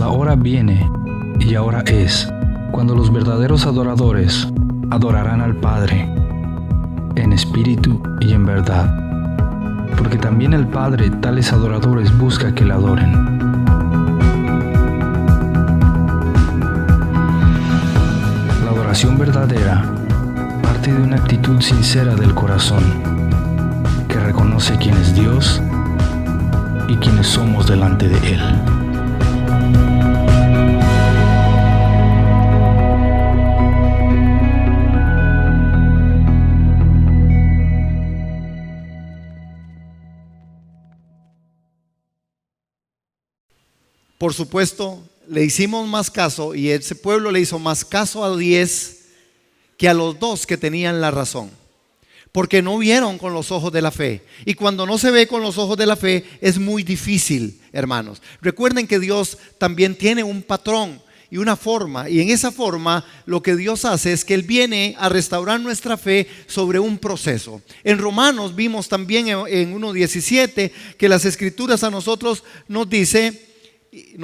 la hora viene, y ahora es, cuando los verdaderos adoradores adorarán al Padre, en espíritu y en verdad, porque también el Padre tales adoradores busca que le adoren. La adoración verdadera parte de una actitud sincera del corazón, que reconoce quién es Dios y quiénes somos delante de Él. Por supuesto, le hicimos más caso y ese pueblo le hizo más caso a 10 que a los 2 que tenían la razón. Porque no vieron con los ojos de la fe. Y cuando no se ve con los ojos de la fe es muy difícil, hermanos. Recuerden que Dios también tiene un patrón y una forma. Y en esa forma lo que Dios hace es que Él viene a restaurar nuestra fe sobre un proceso. En Romanos vimos también en 1:17 que las Escrituras a nosotros nos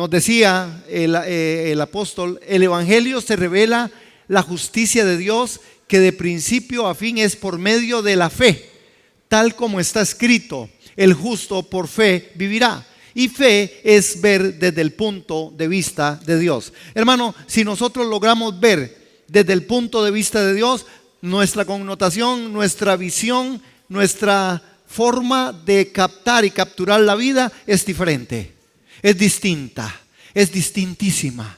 decía el apóstol, el Evangelio se revela la justicia de Dios que de principio a fin es por medio de la fe, tal como está escrito, el justo por fe vivirá. Y fe es ver desde el punto de vista de Dios. Hermano, si nosotros logramos ver desde el punto de vista de Dios, nuestra connotación, nuestra visión, nuestra forma de captar y capturar la vida es diferente. Es distinta, es distintísima.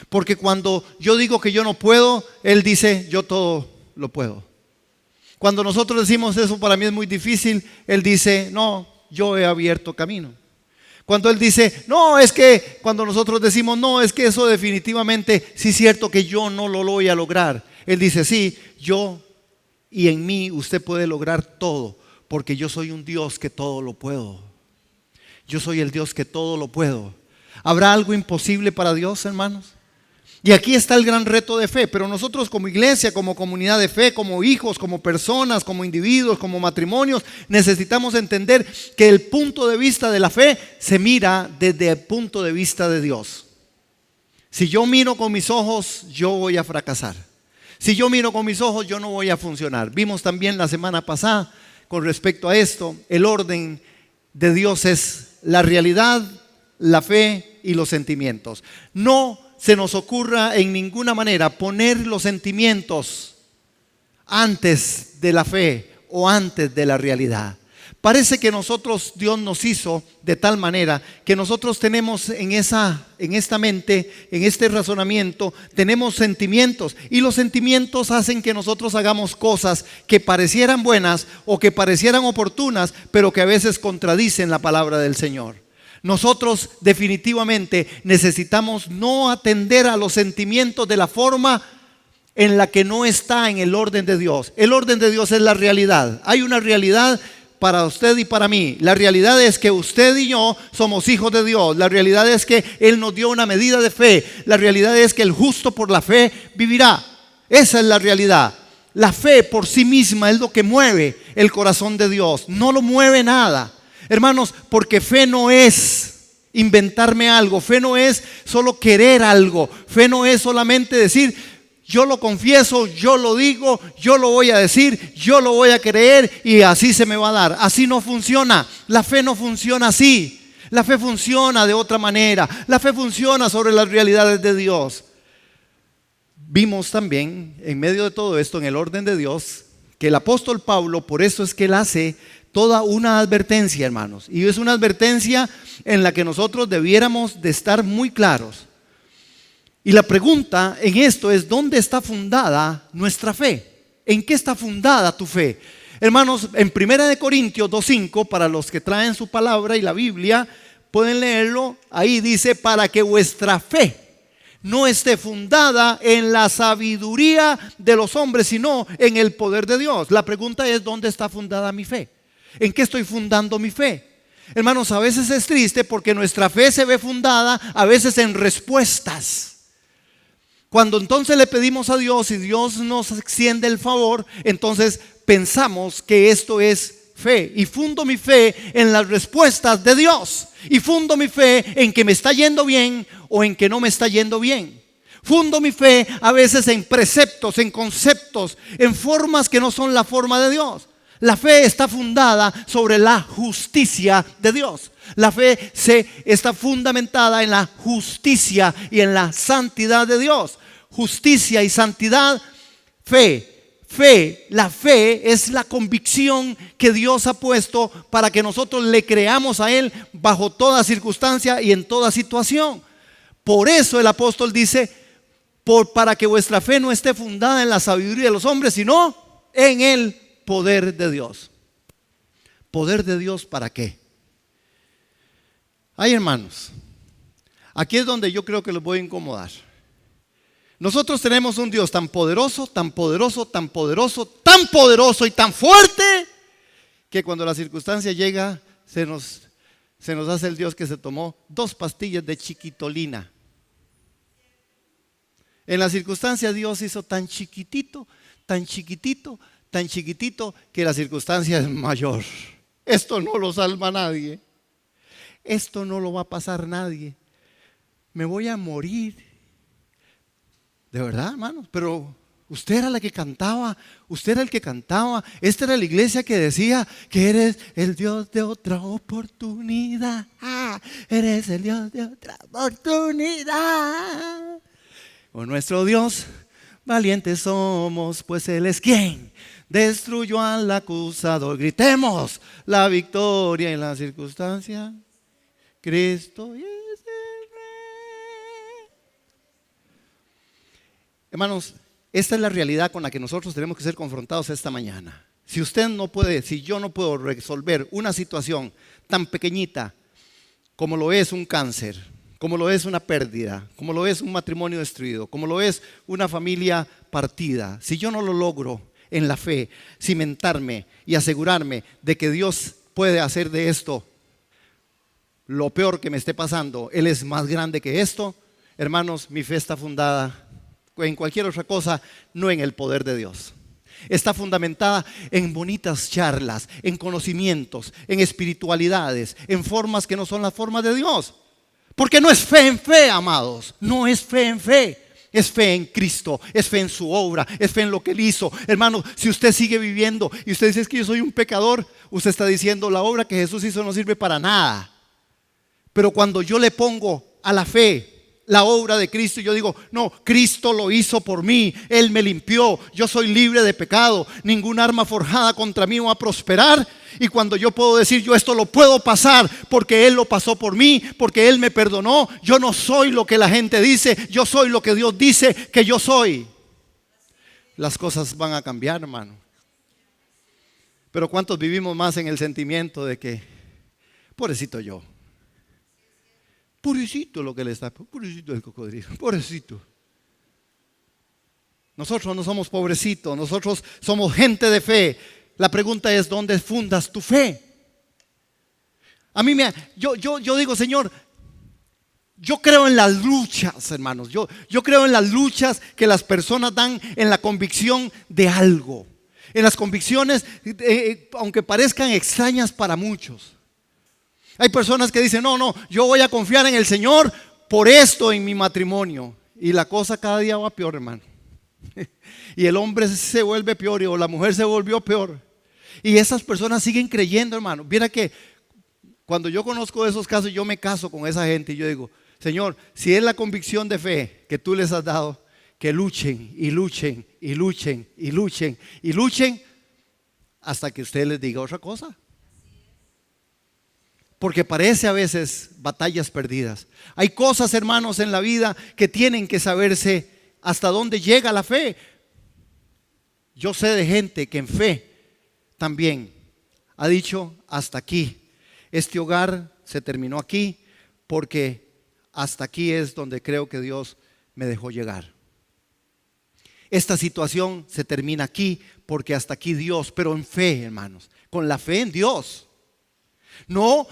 Porque cuando yo digo que yo no puedo, Él dice yo todo lo puedo. Cuando nosotros decimos eso para mí es muy difícil, Él dice no, yo he abierto camino. Cuando Él dice no, es que cuando nosotros decimos no, es que eso definitivamente sí es cierto que yo no lo voy a lograr. Él dice sí, yo y en mí usted puede lograr todo, porque yo soy un Dios que todo lo puedo. Yo soy el Dios que todo lo puedo. ¿Habrá algo imposible para Dios, hermanos? Y aquí está el gran reto de fe. Pero nosotros como iglesia, como comunidad de fe, como hijos, como personas, como individuos, como matrimonios, necesitamos entender que el punto de vista de la fe se mira desde el punto de vista de Dios. Si yo miro con mis ojos, yo voy a fracasar. Si yo miro con mis ojos, yo no voy a funcionar. Vimos también la semana pasada con respecto a esto, el orden de Dios es la realidad, la fe y los sentimientos. No se nos ocurra en ninguna manera poner los sentimientos antes de la fe o antes de la realidad. Parece que Dios nos hizo de tal manera que nosotros tenemos en esta mente, en este razonamiento, tenemos sentimientos. Y los sentimientos hacen que nosotros hagamos cosas que parecieran buenas o que parecieran oportunas, pero que a veces contradicen la palabra del Señor. Nosotros definitivamente necesitamos no atender a los sentimientos de la forma en la que no está en el orden de Dios. El orden de Dios es la realidad. Hay una realidad para usted y para mí. La realidad es que usted y yo somos hijos de Dios. La realidad es que Él nos dio una medida de fe. La realidad es que el justo por la fe vivirá. Esa es la realidad. La fe por sí misma es lo que mueve el corazón de Dios. No lo mueve nada. Hermanos, porque fe no es inventarme algo. Fe no es solo querer algo. Fe no es solamente decir yo lo confieso, yo lo digo, yo lo voy a decir, yo lo voy a creer y así se me va a dar. Así no funciona. La fe no funciona así. La fe funciona de otra manera. La fe funciona sobre las realidades de Dios. Vimos también en medio de todo esto, en el orden de Dios, que el apóstol Pablo, por eso es que él hace toda una advertencia, hermanos. Y es una advertencia en la que nosotros debiéramos de estar muy claros. Y la pregunta en esto es, ¿dónde está fundada nuestra fe? ¿En qué está fundada tu fe? Hermanos, en 1 Corintios 2:5, para los que traen su palabra y la Biblia, pueden leerlo. Ahí dice, para que vuestra fe no esté fundada en la sabiduría de los hombres, sino en el poder de Dios. La pregunta es, ¿dónde está fundada mi fe? ¿En qué estoy fundando mi fe? Hermanos, a veces es triste porque nuestra fe se ve fundada a veces en respuestas. Cuando entonces le pedimos a Dios y Dios nos extiende el favor, entonces pensamos que esto es fe. Y fundo mi fe en las respuestas de Dios. Y fundo mi fe en que me está yendo bien o en que no me está yendo bien. Fundo mi fe a veces en preceptos, en conceptos, en formas que no son la forma de Dios. La fe está fundada sobre la justicia de Dios. La fe está fundamentada en la justicia y en la santidad de Dios. Justicia y santidad, fe. La fe es la convicción que Dios ha puesto para que nosotros le creamos a Él bajo toda circunstancia y en toda situación. Por eso el apóstol dice, para que vuestra fe no esté fundada en la sabiduría de los hombres, sino en el poder de Dios. ¿Poder de Dios para qué? Ay, hermanos, aquí es donde yo creo que los voy a incomodar. Nosotros tenemos un Dios tan poderoso, tan poderoso, tan poderoso, tan poderoso y tan fuerte, que cuando la circunstancia llega, se nos hace el Dios que se tomó 2 pastillas de chiquitolina. En la circunstancia Dios hizo tan chiquitito, tan chiquitito, tan chiquitito, que la circunstancia es mayor. Esto no lo salva nadie. Esto no lo va a pasar nadie. Me voy a morir. De verdad, hermanos, pero usted era la que cantaba, usted era el que cantaba. Esta era la iglesia que decía que eres el Dios de otra oportunidad. Eres el Dios de otra oportunidad. Oh, nuestro Dios, valientes somos, pues Él es quien destruyó al acusador. Gritemos la victoria en la circunstancia. Cristo es el Rey. Hermanos, esta es la realidad con la que nosotros tenemos que ser confrontados esta mañana. Si usted no puede, si yo no puedo resolver una situación tan pequeñita como lo es un cáncer, como lo es una pérdida, como lo es un matrimonio destruido, como lo es una familia partida, si yo no lo logro en la fe, cimentarme y asegurarme de que Dios puede hacer de esto lo peor que me esté pasando, Él es más grande que esto, hermanos, mi fe está fundada en cualquier otra cosa, no en el poder de Dios. Está fundamentada en bonitas charlas, en conocimientos, en espiritualidades, en formas que no son las formas de Dios. Porque no es fe en fe, amados, no es fe en fe. Es fe en Cristo, es fe en su obra, es fe en lo que Él hizo. Hermano, si usted sigue viviendo y usted dice, es que yo soy un pecador, usted está diciendo, la obra que Jesús hizo no sirve para nada. Pero cuando yo le pongo a la fe la obra de Cristo, yo digo, no, Cristo lo hizo por mí, Él me limpió, yo soy libre de pecado, ningún arma forjada contra mí va a prosperar. Y cuando yo puedo decir, yo esto lo puedo pasar porque Él lo pasó por mí, porque Él me perdonó, yo no soy lo que la gente dice, yo soy lo que Dios dice que yo soy. Las cosas van a cambiar, hermano. Pero ¿cuántos vivimos más en el sentimiento de que, pobrecito yo? Pobrecito lo que le está, pobrecito el cocodrilo, pobrecito. Nosotros no somos pobrecitos, nosotros somos gente de fe. La pregunta es, ¿dónde fundas tu fe? A mí yo digo, Señor, yo creo en las luchas, hermanos. Yo creo en las luchas que las personas dan en la convicción de algo. En las convicciones, aunque parezcan extrañas para muchos. Hay personas que dicen, no, yo voy a confiar en el Señor por esto en mi matrimonio. Y la cosa cada día va peor, hermano. Y el hombre se vuelve peor o la mujer se volvió peor. Y esas personas siguen creyendo, hermano. Mira que cuando yo conozco esos casos, yo me caso con esa gente y yo digo, Señor, si es la convicción de fe que tú les has dado, que luchen y luchen y luchen y luchen y luchen hasta que usted les diga otra cosa. Porque parece a veces batallas perdidas. Hay cosas, hermanos, en la vida que tienen que saberse hasta dónde llega la fe. Yo sé de gente que en fe también ha dicho hasta aquí. Este hogar se terminó aquí porque hasta aquí es donde creo que Dios me dejó llegar. Esta situación se termina aquí porque hasta aquí Dios, pero en fe, hermanos, con la fe en Dios. No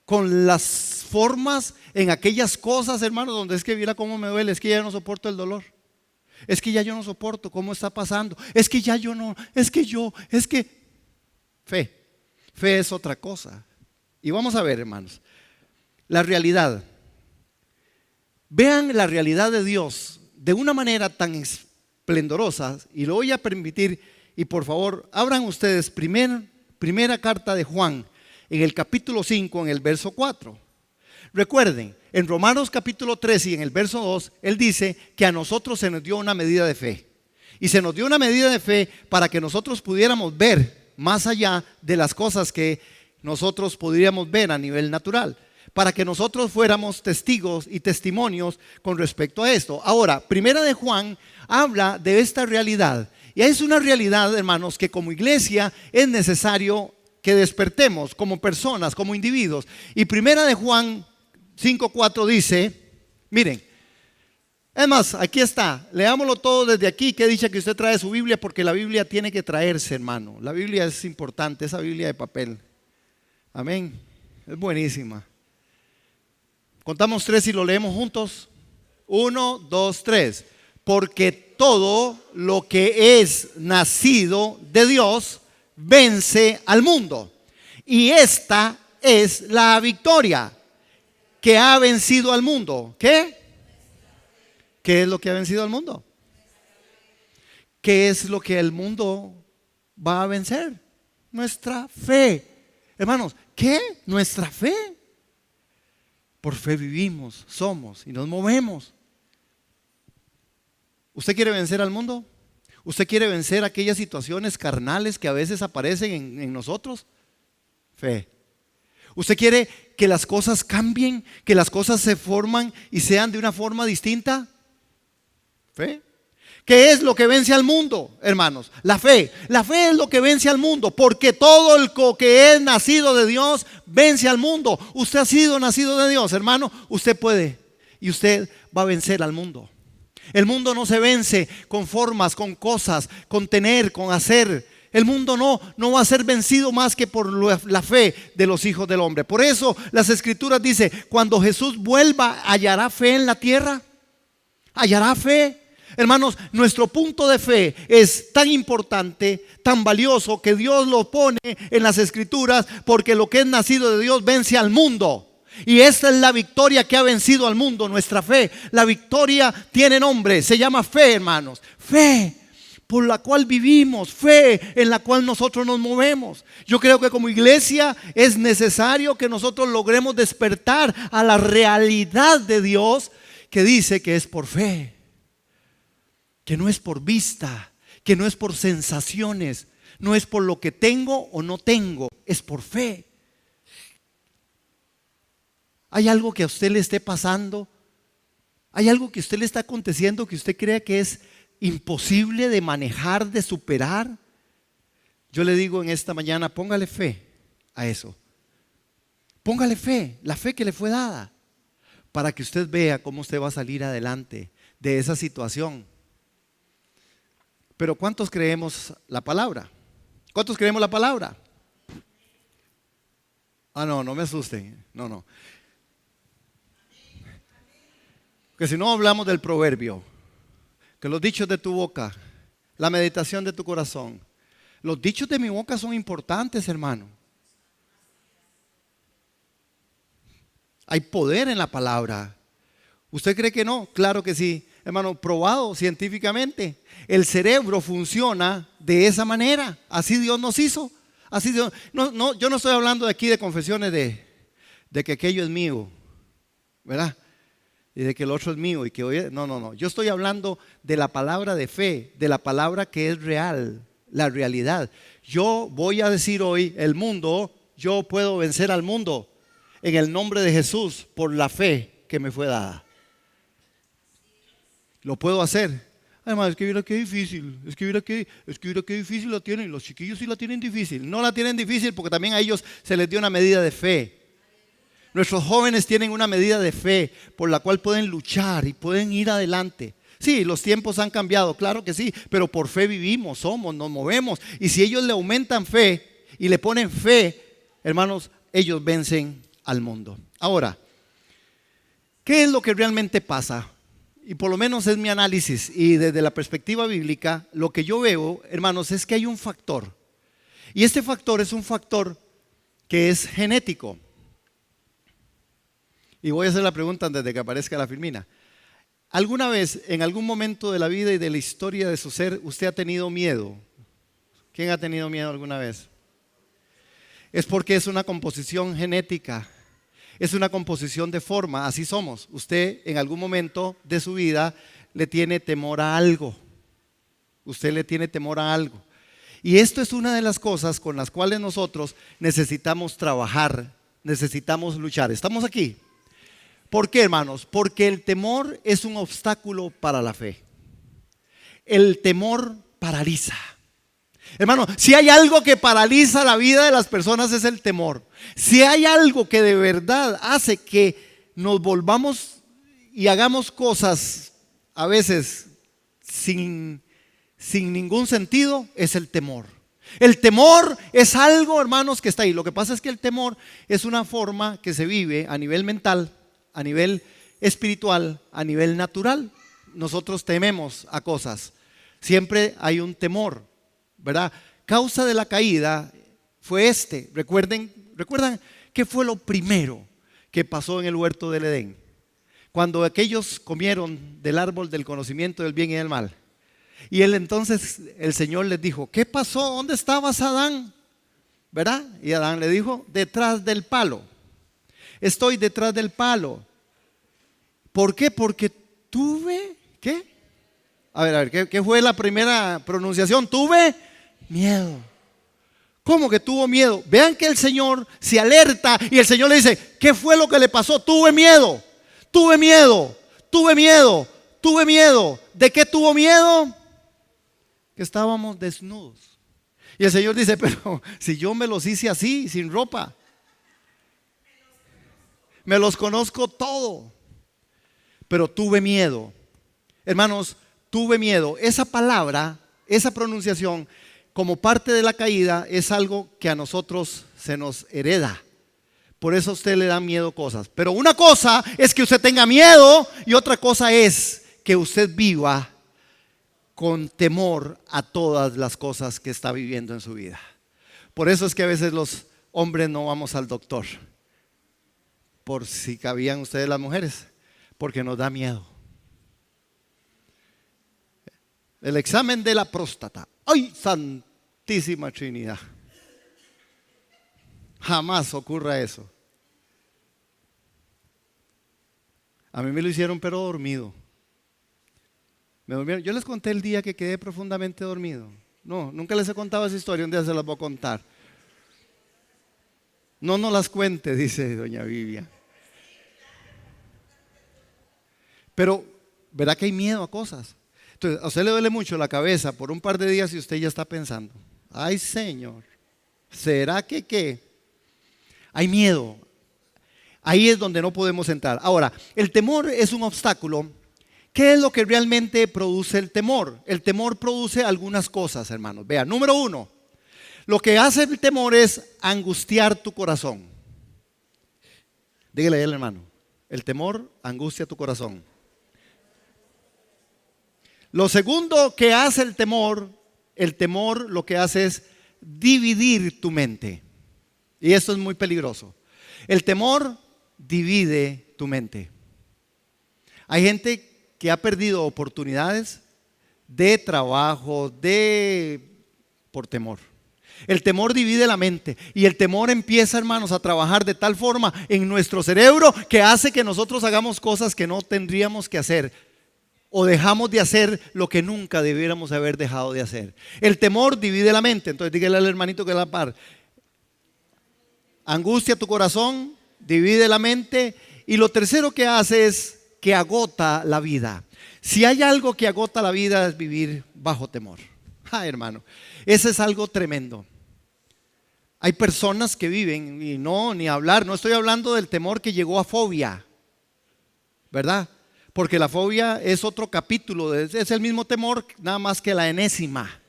con las formas en aquellas cosas, hermanos, donde es que mira cómo me duele, es que ya no soporto el dolor. Es que ya yo no soporto cómo está pasando. Es que ya yo no, es que fe. Fe es otra cosa. Y vamos a ver, hermanos, la realidad. Vean la realidad de Dios de una manera tan esplendorosa, y lo voy a permitir, y por favor, abran ustedes primera carta de Juan, en el capítulo 5, en el verso 4. Recuerden, en Romanos capítulo 3 y en el verso 2, él dice que a nosotros se nos dio una medida de fe. Y se nos dio una medida de fe para que nosotros pudiéramos ver más allá de las cosas que nosotros podríamos ver a nivel natural, para que nosotros fuéramos testigos y testimonios con respecto a esto. Ahora, primera de Juan habla de esta realidad, y es una realidad, hermanos, que como iglesia es necesario que despertemos como personas, como individuos. Y primera de Juan 5:4 dice, miren, es más, aquí está, leámoslo todo desde aquí. Que dicha que usted trae su Biblia, porque la Biblia tiene que traerse, hermano. La Biblia es importante, esa Biblia de papel. Amén, es buenísima. Contamos 3 y lo leemos juntos. 1, 2, 3. Porque todo lo que es nacido de Dios vence al mundo. Y esta es la victoria que ha vencido al mundo. ¿Qué? ¿Qué es lo que ha vencido al mundo? ¿Qué es lo que el mundo va a vencer? Nuestra fe. Hermanos, ¿qué? Nuestra fe. Por fe vivimos, somos y nos movemos. ¿Usted quiere vencer al mundo? ¿Usted quiere vencer aquellas situaciones carnales que a veces aparecen en nosotros? Fe. ¿Usted quiere que las cosas cambien, que las cosas se forman y sean de una forma distinta? Fe. ¿Qué es lo que vence al mundo, hermanos? La fe. La fe es lo que vence al mundo, porque todo el que es nacido de Dios vence al mundo. Usted ha sido nacido de Dios, hermano. Usted puede y usted va a vencer al mundo. El mundo no se vence con formas, con cosas, con tener, con hacer. El mundo no va a ser vencido más que por la fe de los hijos del hombre. Por eso las escrituras dicen, cuando Jesús vuelva, ¿hallará fe en la tierra? ¿Hallará fe? Hermanos, nuestro punto de fe es tan importante, tan valioso, que Dios lo pone en las escrituras, porque lo que es nacido de Dios vence al mundo. Y esta es la victoria que ha vencido al mundo, nuestra fe. La victoria tiene nombre, se llama fe, hermanos. Fe por la cual vivimos, fe en la cual nosotros nos movemos. Yo creo que como iglesia es necesario que nosotros logremos despertar a la realidad de Dios, que dice que es por fe, que no es por vista, que no es por sensaciones, no es por lo que tengo o no tengo, es por fe. ¿Hay algo que a usted le esté pasando? ¿Hay algo que a usted le está aconteciendo que usted crea que es imposible de manejar, de superar? Yo le digo en esta mañana, póngale fe a eso. Póngale fe, la fe que le fue dada, para que usted vea cómo usted va a salir adelante de esa situación. Pero ¿cuántos creemos la palabra? ¿Cuántos creemos la palabra? No me asusten, no. Que si no hablamos del proverbio, que los dichos de tu boca, la meditación de tu corazón. Los dichos de mi boca son importantes, hermano. Hay poder en la palabra. ¿Usted cree que no? Claro que sí, hermano, probado científicamente. El cerebro funciona de esa manera. Así Dios nos hizo. Así Dios. Yo no estoy hablando de aquí de confesiones de que aquello es mío, ¿verdad? Y de que el otro es mío y que hoy no. Yo estoy hablando de la palabra de fe, de la palabra que es real, la realidad. Yo voy a decir hoy, el mundo, yo puedo vencer al mundo en el nombre de Jesús por la fe que me fue dada. Lo puedo hacer. Además, es que mira qué difícil, es que mira qué difícil la tienen. Los chiquillos sí la tienen difícil. No la tienen difícil porque también a ellos se les dio una medida de fe. Nuestros jóvenes tienen una medida de fe por la cual pueden luchar y pueden ir adelante. Sí, los tiempos han cambiado, claro que sí, pero por fe vivimos, somos, nos movemos. Y si ellos le aumentan fe y le ponen fe, hermanos, ellos vencen al mundo. Ahora, ¿qué es lo que realmente pasa? Y por lo menos es mi análisis, y desde la perspectiva bíblica, lo que yo veo, hermanos, es que hay un factor. Y este factor es un factor que es genético. Y voy a hacer la pregunta antes de que aparezca la Filmina. ¿Alguna vez, en algún momento de la vida y de la historia de su ser, usted ha tenido miedo? ¿Quién ha tenido miedo alguna vez? Es porque es una composición genética, es una composición de forma, así somos. Usted en algún momento de su vida le tiene temor a algo. Usted le tiene temor a algo. Y esto es una de las cosas con las cuales nosotros necesitamos trabajar, necesitamos luchar. ¿Estamos aquí? ¿Por qué, hermanos? Porque el temor es un obstáculo para la fe. El temor paraliza. Hermano, si hay algo que paraliza la vida de las personas es el temor. Si hay algo que de verdad hace que nos volvamos y hagamos cosas a veces sin ningún sentido, es el temor. El temor es algo, hermanos, que está ahí. Lo que pasa es que el temor es una forma que se vive a nivel mental, a nivel espiritual, a nivel natural. Nosotros tememos a cosas. Siempre hay un temor, ¿verdad? Causa de la caída fue ¿Recuerdan qué fue lo primero que pasó en el huerto del Edén? Cuando aquellos comieron del árbol del conocimiento del bien y del mal. Y entonces el Señor les dijo, ¿qué pasó? ¿Dónde estabas, Adán? ¿Verdad? Y Adán le dijo, detrás del palo. Estoy detrás del palo. ¿Por qué? Porque tuve, ¿qué? A ver, ¿qué fue la primera pronunciación? Tuve miedo. ¿Cómo que tuvo miedo? Vean que el Señor se alerta y el Señor le dice, ¿qué fue lo que le pasó? Tuve miedo, tuve miedo, tuve miedo, tuve miedo. ¿De qué tuvo miedo? Que estábamos desnudos. Y el Señor dice, pero si yo me los hice así, sin ropa. Me los conozco todo. Pero tuve miedo. Hermanos, tuve miedo. Esa palabra, esa pronunciación, como parte de la caída, es algo que a nosotros se nos hereda. Por eso a usted le dan miedo cosas. Pero una cosa es que usted tenga miedo y otra cosa es que usted viva con temor a todas las cosas que está viviendo en su vida. Por eso es que a veces los hombres no vamos al doctor. Por si cabían ustedes las mujeres, porque nos da miedo. El examen de la próstata. ¡Ay, santísima Trinidad! Jamás ocurra eso. A mí me lo hicieron pero dormido. Me durmieron. Yo les conté el día que quedé profundamente dormido. No, nunca les he contado esa historia, un día se las voy a contar. No las cuente, dice doña Vivian. Pero, ¿verdad que hay miedo a cosas? Entonces, a usted le duele mucho la cabeza por un par de días y usted ya está pensando, ay Señor, ¿será que qué? Hay miedo. Ahí es donde no podemos entrar. Ahora, el temor es un obstáculo. ¿Qué es lo que realmente produce el temor? El temor produce algunas cosas, hermanos. Vean, número uno, lo que hace el temor es angustiar tu corazón. Dígale a él, hermano, el temor angustia tu corazón. Lo segundo que hace el temor lo que hace es dividir tu mente. Y esto es muy peligroso. El temor divide tu mente. Hay gente que ha perdido oportunidades de trabajo, por temor. El temor divide la mente y el temor empieza, hermanos, a trabajar de tal forma en nuestro cerebro que hace que nosotros hagamos cosas que no tendríamos que hacer o dejamos de hacer lo que nunca debiéramos haber dejado de hacer. El temor divide la mente. Entonces dígale al hermanito que la par. Angustia tu corazón, divide la mente y lo tercero que hace es que agota la vida. Si hay algo que agota la vida es vivir bajo temor. Hermano, ese es algo tremendo. Hay personas que viven y ni hablar, no estoy hablando del temor que llegó a fobia, ¿verdad? Porque la fobia es otro capítulo, es el mismo temor, nada más que la enésima,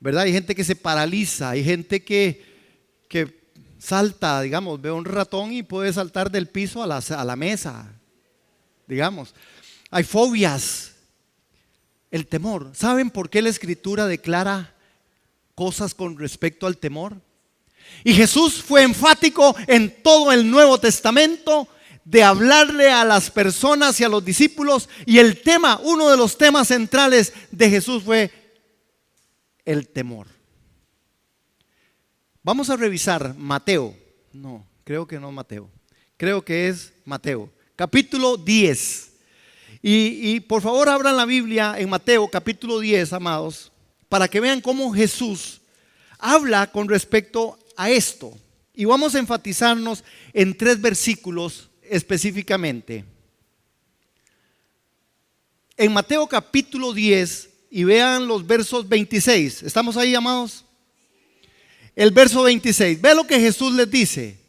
¿verdad? Hay gente que se paraliza, hay gente que salta, digamos, ve un ratón y puede saltar del piso a la mesa, digamos. Hay fobias, el temor. ¿Saben por qué la Escritura declara cosas con respecto al temor? Y Jesús fue enfático en todo el Nuevo Testamento de hablarle a las personas y a los discípulos. Y el tema, uno de los temas centrales de Jesús fue el temor. Vamos a revisar Mateo. No, creo que no Mateo. Creo que es Mateo, capítulo 10. Y por favor abran la Biblia en Mateo capítulo 10, amados, para que vean cómo Jesús habla con respecto a esto. Y vamos a enfatizarnos en 3 versículos específicamente. En Mateo capítulo 10, y vean los versos 26. ¿Estamos ahí, amados? El verso 26. Ve lo que Jesús les dice.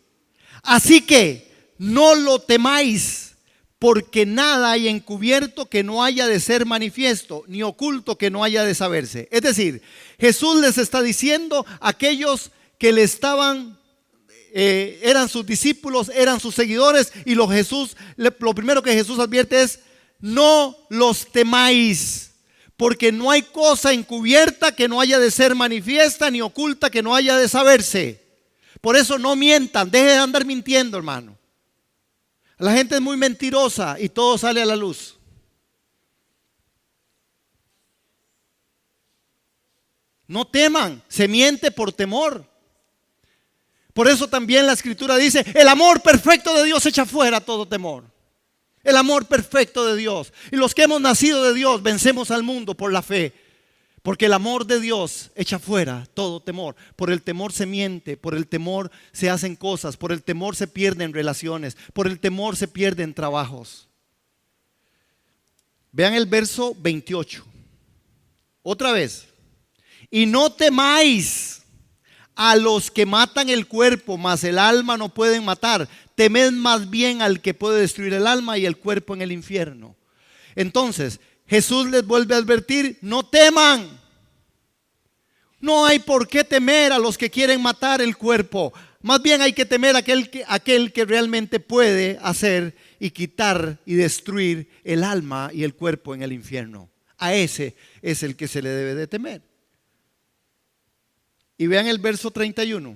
Así que no lo temáis, porque nada hay encubierto que no haya de ser manifiesto, ni oculto que no haya de saberse. Es decir, Jesús les está diciendo a aquellos que le estaban, eran sus discípulos, eran sus seguidores, y lo primero que Jesús advierte es: no los temáis, porque no hay cosa encubierta que no haya de ser manifiesta, ni oculta que no haya de saberse. Por eso no mientan, dejen de andar mintiendo, hermano. La gente es muy mentirosa y todo sale a la luz. No teman, se miente por temor. Por eso también la Escritura dice: el amor perfecto de Dios echa fuera todo temor. El amor perfecto de Dios. Y los que hemos nacido de Dios vencemos al mundo por la fe. Porque el amor de Dios echa fuera todo temor. Por el temor se miente, por el temor se hacen cosas, por el temor se pierden relaciones, por el temor se pierden trabajos. Vean el verso 28. Otra vez. Y no temáis a los que matan el cuerpo, mas el alma no pueden matar. Temed más bien al que puede destruir el alma y el cuerpo en el infierno. Entonces, Jesús les vuelve a advertir: no teman. No hay por qué temer a los que quieren matar el cuerpo. Más bien hay que temer a aquel que realmente puede hacer y quitar y destruir el alma y el cuerpo en el infierno. A ese es el que se le debe de temer. Y vean el verso 31.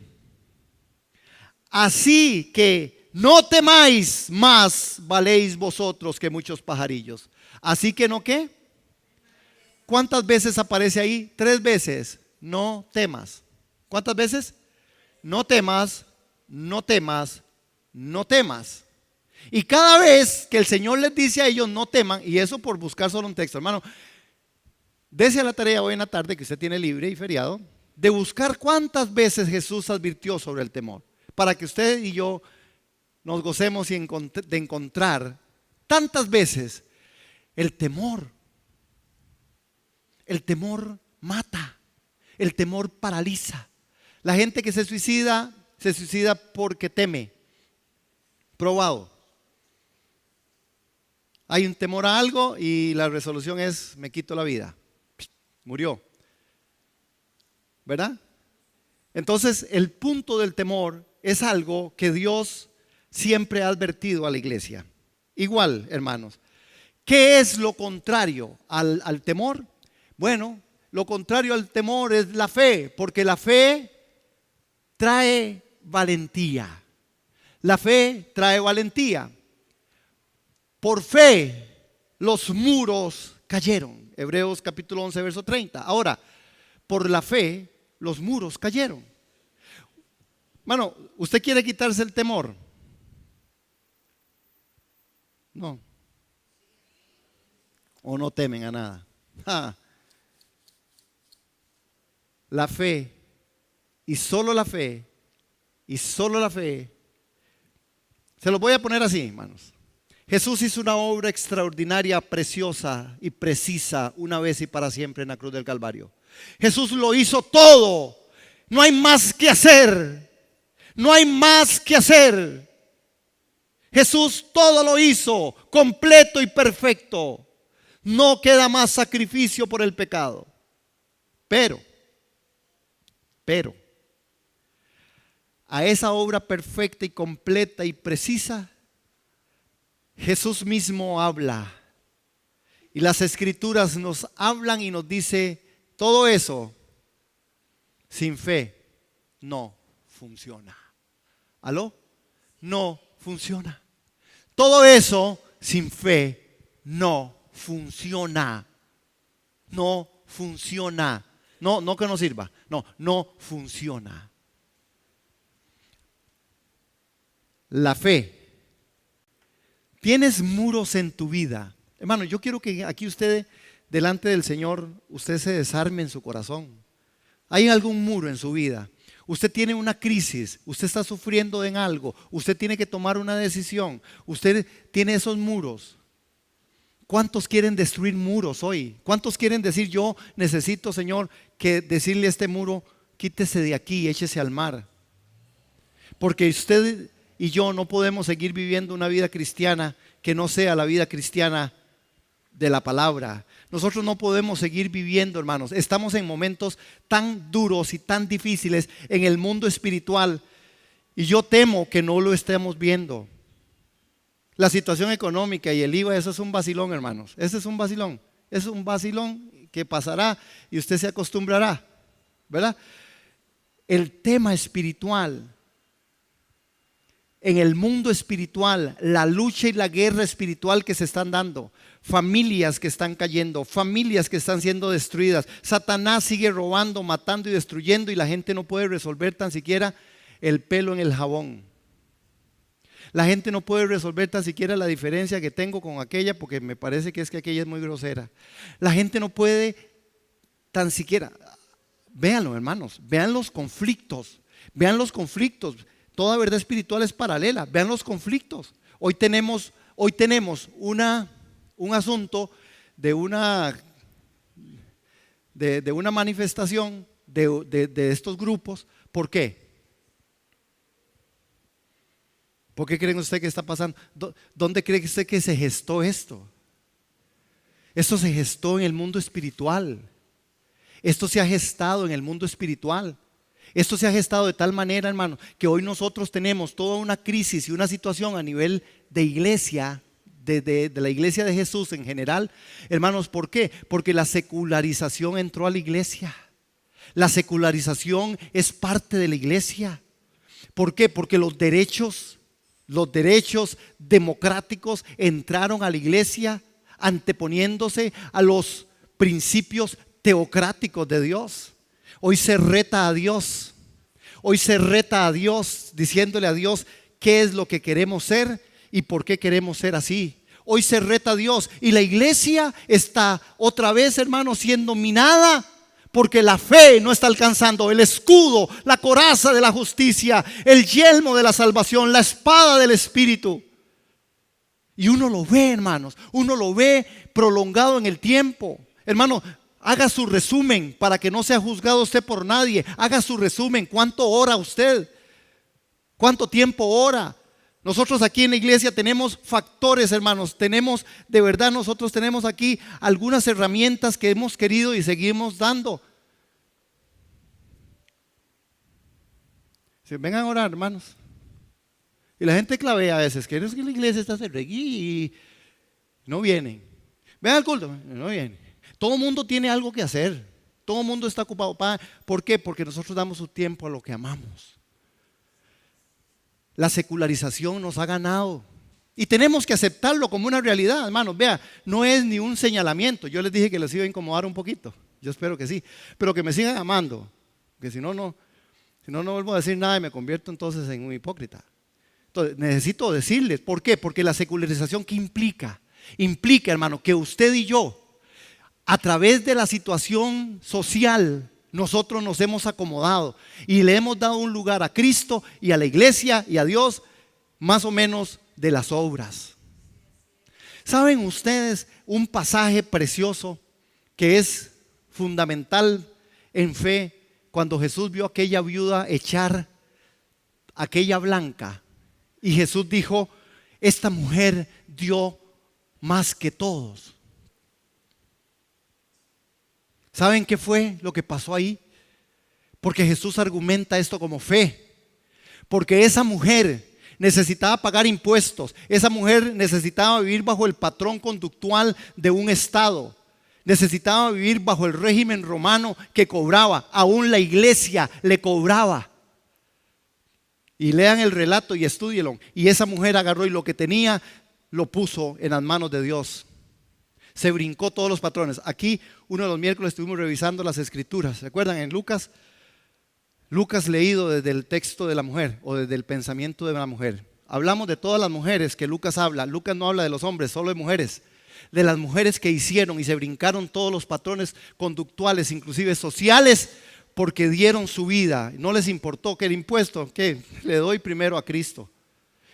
Así que no temáis, más valéis vosotros que muchos pajarillos. Así que no, ¿qué? ¿Cuántas veces aparece ahí? 3 veces. No temas. ¿Cuántas veces? No temas, no temas, no temas. Y cada vez que el Señor les dice a ellos no teman, y eso por buscar solo un texto, hermano, dése a la tarea hoy en la tarde, que usted tiene libre y feriado, de buscar cuántas veces Jesús advirtió sobre el temor, para que usted y yo nos gocemos de encontrar tantas veces. El temor mata, el temor paraliza. La gente que se suicida porque teme. Probado. Hay un temor a algo y la resolución es: me quito la vida. Murió. ¿Verdad? Entonces, el punto del temor es algo que Dios siempre ha advertido a la iglesia. Igual, hermanos. ¿Qué es lo contrario al temor? Bueno, lo contrario al temor es la fe, porque la fe trae valentía. La fe trae valentía. Por fe los muros cayeron. Hebreos capítulo 11, verso 30. Ahora, por la fe los muros cayeron. Hermano, ¿usted quiere quitarse el temor? No. ¿O no temen a nada? La fe, y solo la fe, y solo la fe. Se lo voy a poner así, hermanos. Jesús hizo una obra extraordinaria, preciosa y precisa una vez y para siempre en la cruz del Calvario. Jesús lo hizo todo. No hay más que hacer. No hay más que hacer. Jesús todo lo hizo completo y perfecto. No queda más sacrificio por el pecado. Pero, a esa obra perfecta y completa y precisa, Jesús mismo habla. Y las Escrituras nos hablan y nos dice: todo eso sin fe no funciona. ¿Aló? No funciona. Todo eso sin fe no funciona. No funciona. No que no sirva. No funciona. La fe. Tienes muros en tu vida. Hermano, yo quiero que aquí usted, delante del Señor, usted se desarme en su corazón. ¿Hay algún muro en su vida? Usted tiene una crisis, usted está sufriendo en algo, usted tiene que tomar una decisión, usted tiene esos muros. ¿Cuántos quieren destruir muros hoy? ¿Cuántos quieren decir, yo necesito, Señor, que decirle a este muro, quítese de aquí, échese al mar? Porque usted y yo no podemos seguir viviendo una vida cristiana que no sea la vida cristiana de la palabra. Nosotros no podemos seguir viviendo, hermanos. Estamos en momentos tan duros y tan difíciles en el mundo espiritual, y yo temo que no lo estemos viendo. La situación económica y el IVA, eso es un vacilón, hermanos. Ese es un vacilón. Es un vacilón que pasará y usted se acostumbrará, ¿verdad? El tema espiritual. En el mundo espiritual, la lucha y la guerra espiritual que se están dando, familias que están cayendo, familias que están siendo destruidas. Satanás sigue robando, matando y destruyendo, y la gente no puede resolver tan siquiera el pelo en el jabón. La gente no puede resolver tan siquiera la diferencia que tengo con aquella, porque me parece que es que aquella es muy grosera. La gente no puede tan siquiera, véanlo, hermanos, vean los conflictos. Toda verdad espiritual es paralela. Vean los conflictos. Hoy tenemos un asunto de una manifestación de estos grupos. ¿Por qué? ¿Por qué creen usted que está pasando? ¿Dónde cree usted que se gestó esto? Esto se gestó en el mundo espiritual. Esto se ha gestado en el mundo espiritual. Esto se ha gestado de tal manera, hermano, que hoy nosotros tenemos toda una crisis y una situación a nivel de iglesia, de la iglesia de Jesús en general. Hermanos, ¿por qué? Porque la secularización entró a la iglesia. La secularización es parte de la iglesia. ¿Por qué? Porque los derechos democráticos entraron a la iglesia anteponiéndose a los principios teocráticos de Dios. Hoy se reta a Dios. Hoy se reta a Dios diciéndole a Dios qué es lo que queremos ser y por qué queremos ser así. Hoy se reta a Dios, y la iglesia está otra vez, hermanos, siendo minada porque la fe no está alcanzando el escudo, la coraza de la justicia, el yelmo de la salvación, la espada del Espíritu. Y uno lo ve, hermanos, uno lo ve prolongado en el tiempo. Hermano, haga su resumen para que no sea juzgado usted por nadie. Haga su resumen. ¿Cuánto ora usted? ¿Cuánto tiempo ora? Nosotros aquí en la iglesia tenemos factores, hermanos. Nosotros tenemos aquí algunas herramientas que hemos querido y seguimos dando. Vengan a orar, hermanos. Y la gente clavea a veces, que es que la iglesia está cerrada y no vienen. Vengan al culto, no vienen. Todo el mundo tiene algo que hacer. Todo el mundo está ocupado. ¿Por qué? Porque nosotros damos su tiempo a lo que amamos. La secularización nos ha ganado y tenemos que aceptarlo como una realidad, hermanos. Vea, no es ni un señalamiento. Yo les dije que les iba a incomodar un poquito. Yo espero que sí, pero que me sigan amando, que si no vuelvo a decir nada y me convierto entonces en un hipócrita. Entonces necesito decirles, ¿por qué? Porque la secularización, ¿qué implica? Implica, hermano, que usted y yo, a través de la situación social, nosotros nos hemos acomodado y le hemos dado un lugar a Cristo y a la iglesia y a Dios, más o menos de las obras. ¿Saben ustedes un pasaje precioso que es fundamental en fe? Cuando Jesús vio a aquella viuda echar aquella blanca, y Jesús dijo: esta mujer dio más que todos. ¿Saben qué fue lo que pasó ahí? Porque Jesús argumenta esto como fe. Porque esa mujer necesitaba pagar impuestos. Esa mujer necesitaba vivir bajo el patrón conductual de un estado. Necesitaba vivir bajo el régimen romano que cobraba. Aún la iglesia le cobraba. Y lean el relato y estúdienlo. Y esa mujer agarró y lo que tenía lo puso en las manos de Dios. Se brincó todos los patrones. Aquí, uno de los miércoles estuvimos revisando las escrituras. ¿Se acuerdan? En Lucas leído desde el texto de la mujer o desde el pensamiento de la mujer. Hablamos de todas las mujeres que Lucas habla. Lucas no habla de los hombres, solo de mujeres. De las mujeres que hicieron y se brincaron todos los patrones conductuales, inclusive sociales, porque dieron su vida. No les importó que el impuesto, que le doy primero a Cristo.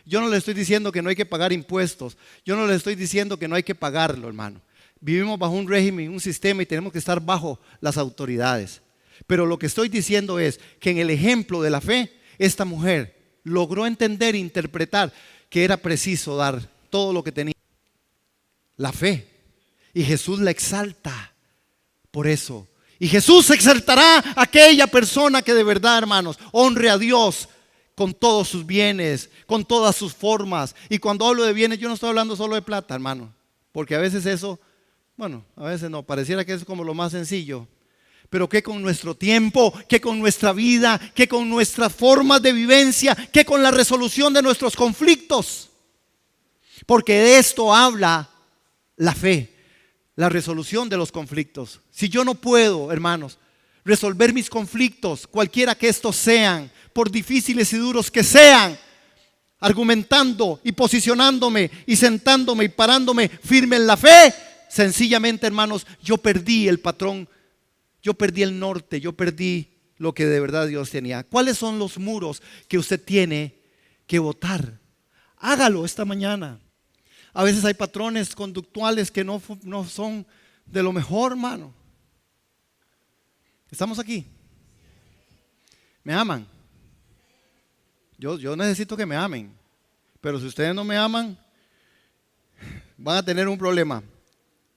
Yo no le estoy diciendo que no hay que pagar impuestos. Yo no le estoy diciendo que no hay que pagarlo, hermano. Vivimos bajo un régimen, un sistema y tenemos que estar bajo las autoridades. Pero lo que estoy diciendo es que en el ejemplo de la fe, esta mujer logró entender e interpretar que era preciso dar todo lo que tenía. La fe. Y Jesús la exalta por eso. Y Jesús exaltará a aquella persona que de verdad, hermanos, honre a Dios con todos sus bienes, con todas sus formas. Y cuando hablo de bienes, yo no estoy hablando solo de plata, hermano. Porque a veces eso, bueno, a veces no, pareciera que es como lo más sencillo. Pero que con nuestro tiempo, que con nuestra vida, que con nuestras formas de vivencia, que con la resolución de nuestros conflictos. Porque de esto habla la fe, la resolución de los conflictos. Si yo no puedo, hermanos, resolver mis conflictos, cualquiera que estos sean, por difíciles y duros que sean, argumentando y posicionándome y sentándome y parándome firme en la fe, sencillamente, hermanos, yo perdí el patrón. Yo perdí el norte, yo perdí lo que de verdad Dios tenía. ¿Cuáles son los muros que usted tiene que botar? Hágalo esta mañana. A veces hay patrones conductuales que no son de lo mejor, hermano. ¿Estamos aquí? ¿Me aman? Yo necesito que me amen. Pero si ustedes no me aman, van a tener un problema.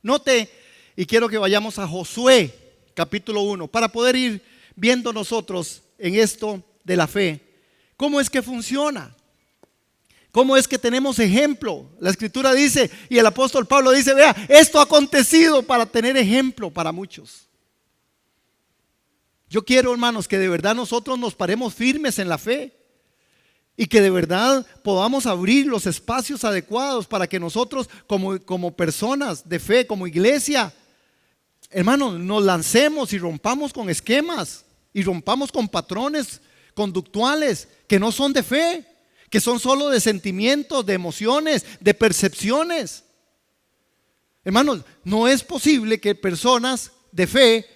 Note, y quiero que vayamos a Josué capítulo 1, para poder ir viendo nosotros en esto de la fe, cómo es que funciona, cómo es que tenemos ejemplo. La escritura dice, y el apóstol Pablo dice, vea, esto ha acontecido para tener ejemplo para muchos. Yo quiero, hermanos, que de verdad nosotros nos paremos firmes en la fe y que de verdad podamos abrir los espacios adecuados para que nosotros como personas de fe, como iglesia, hermanos, nos lancemos y rompamos con esquemas y rompamos con patrones conductuales que no son de fe, que son solo de sentimientos, de emociones, de percepciones. Hermanos, no es posible que personas de fe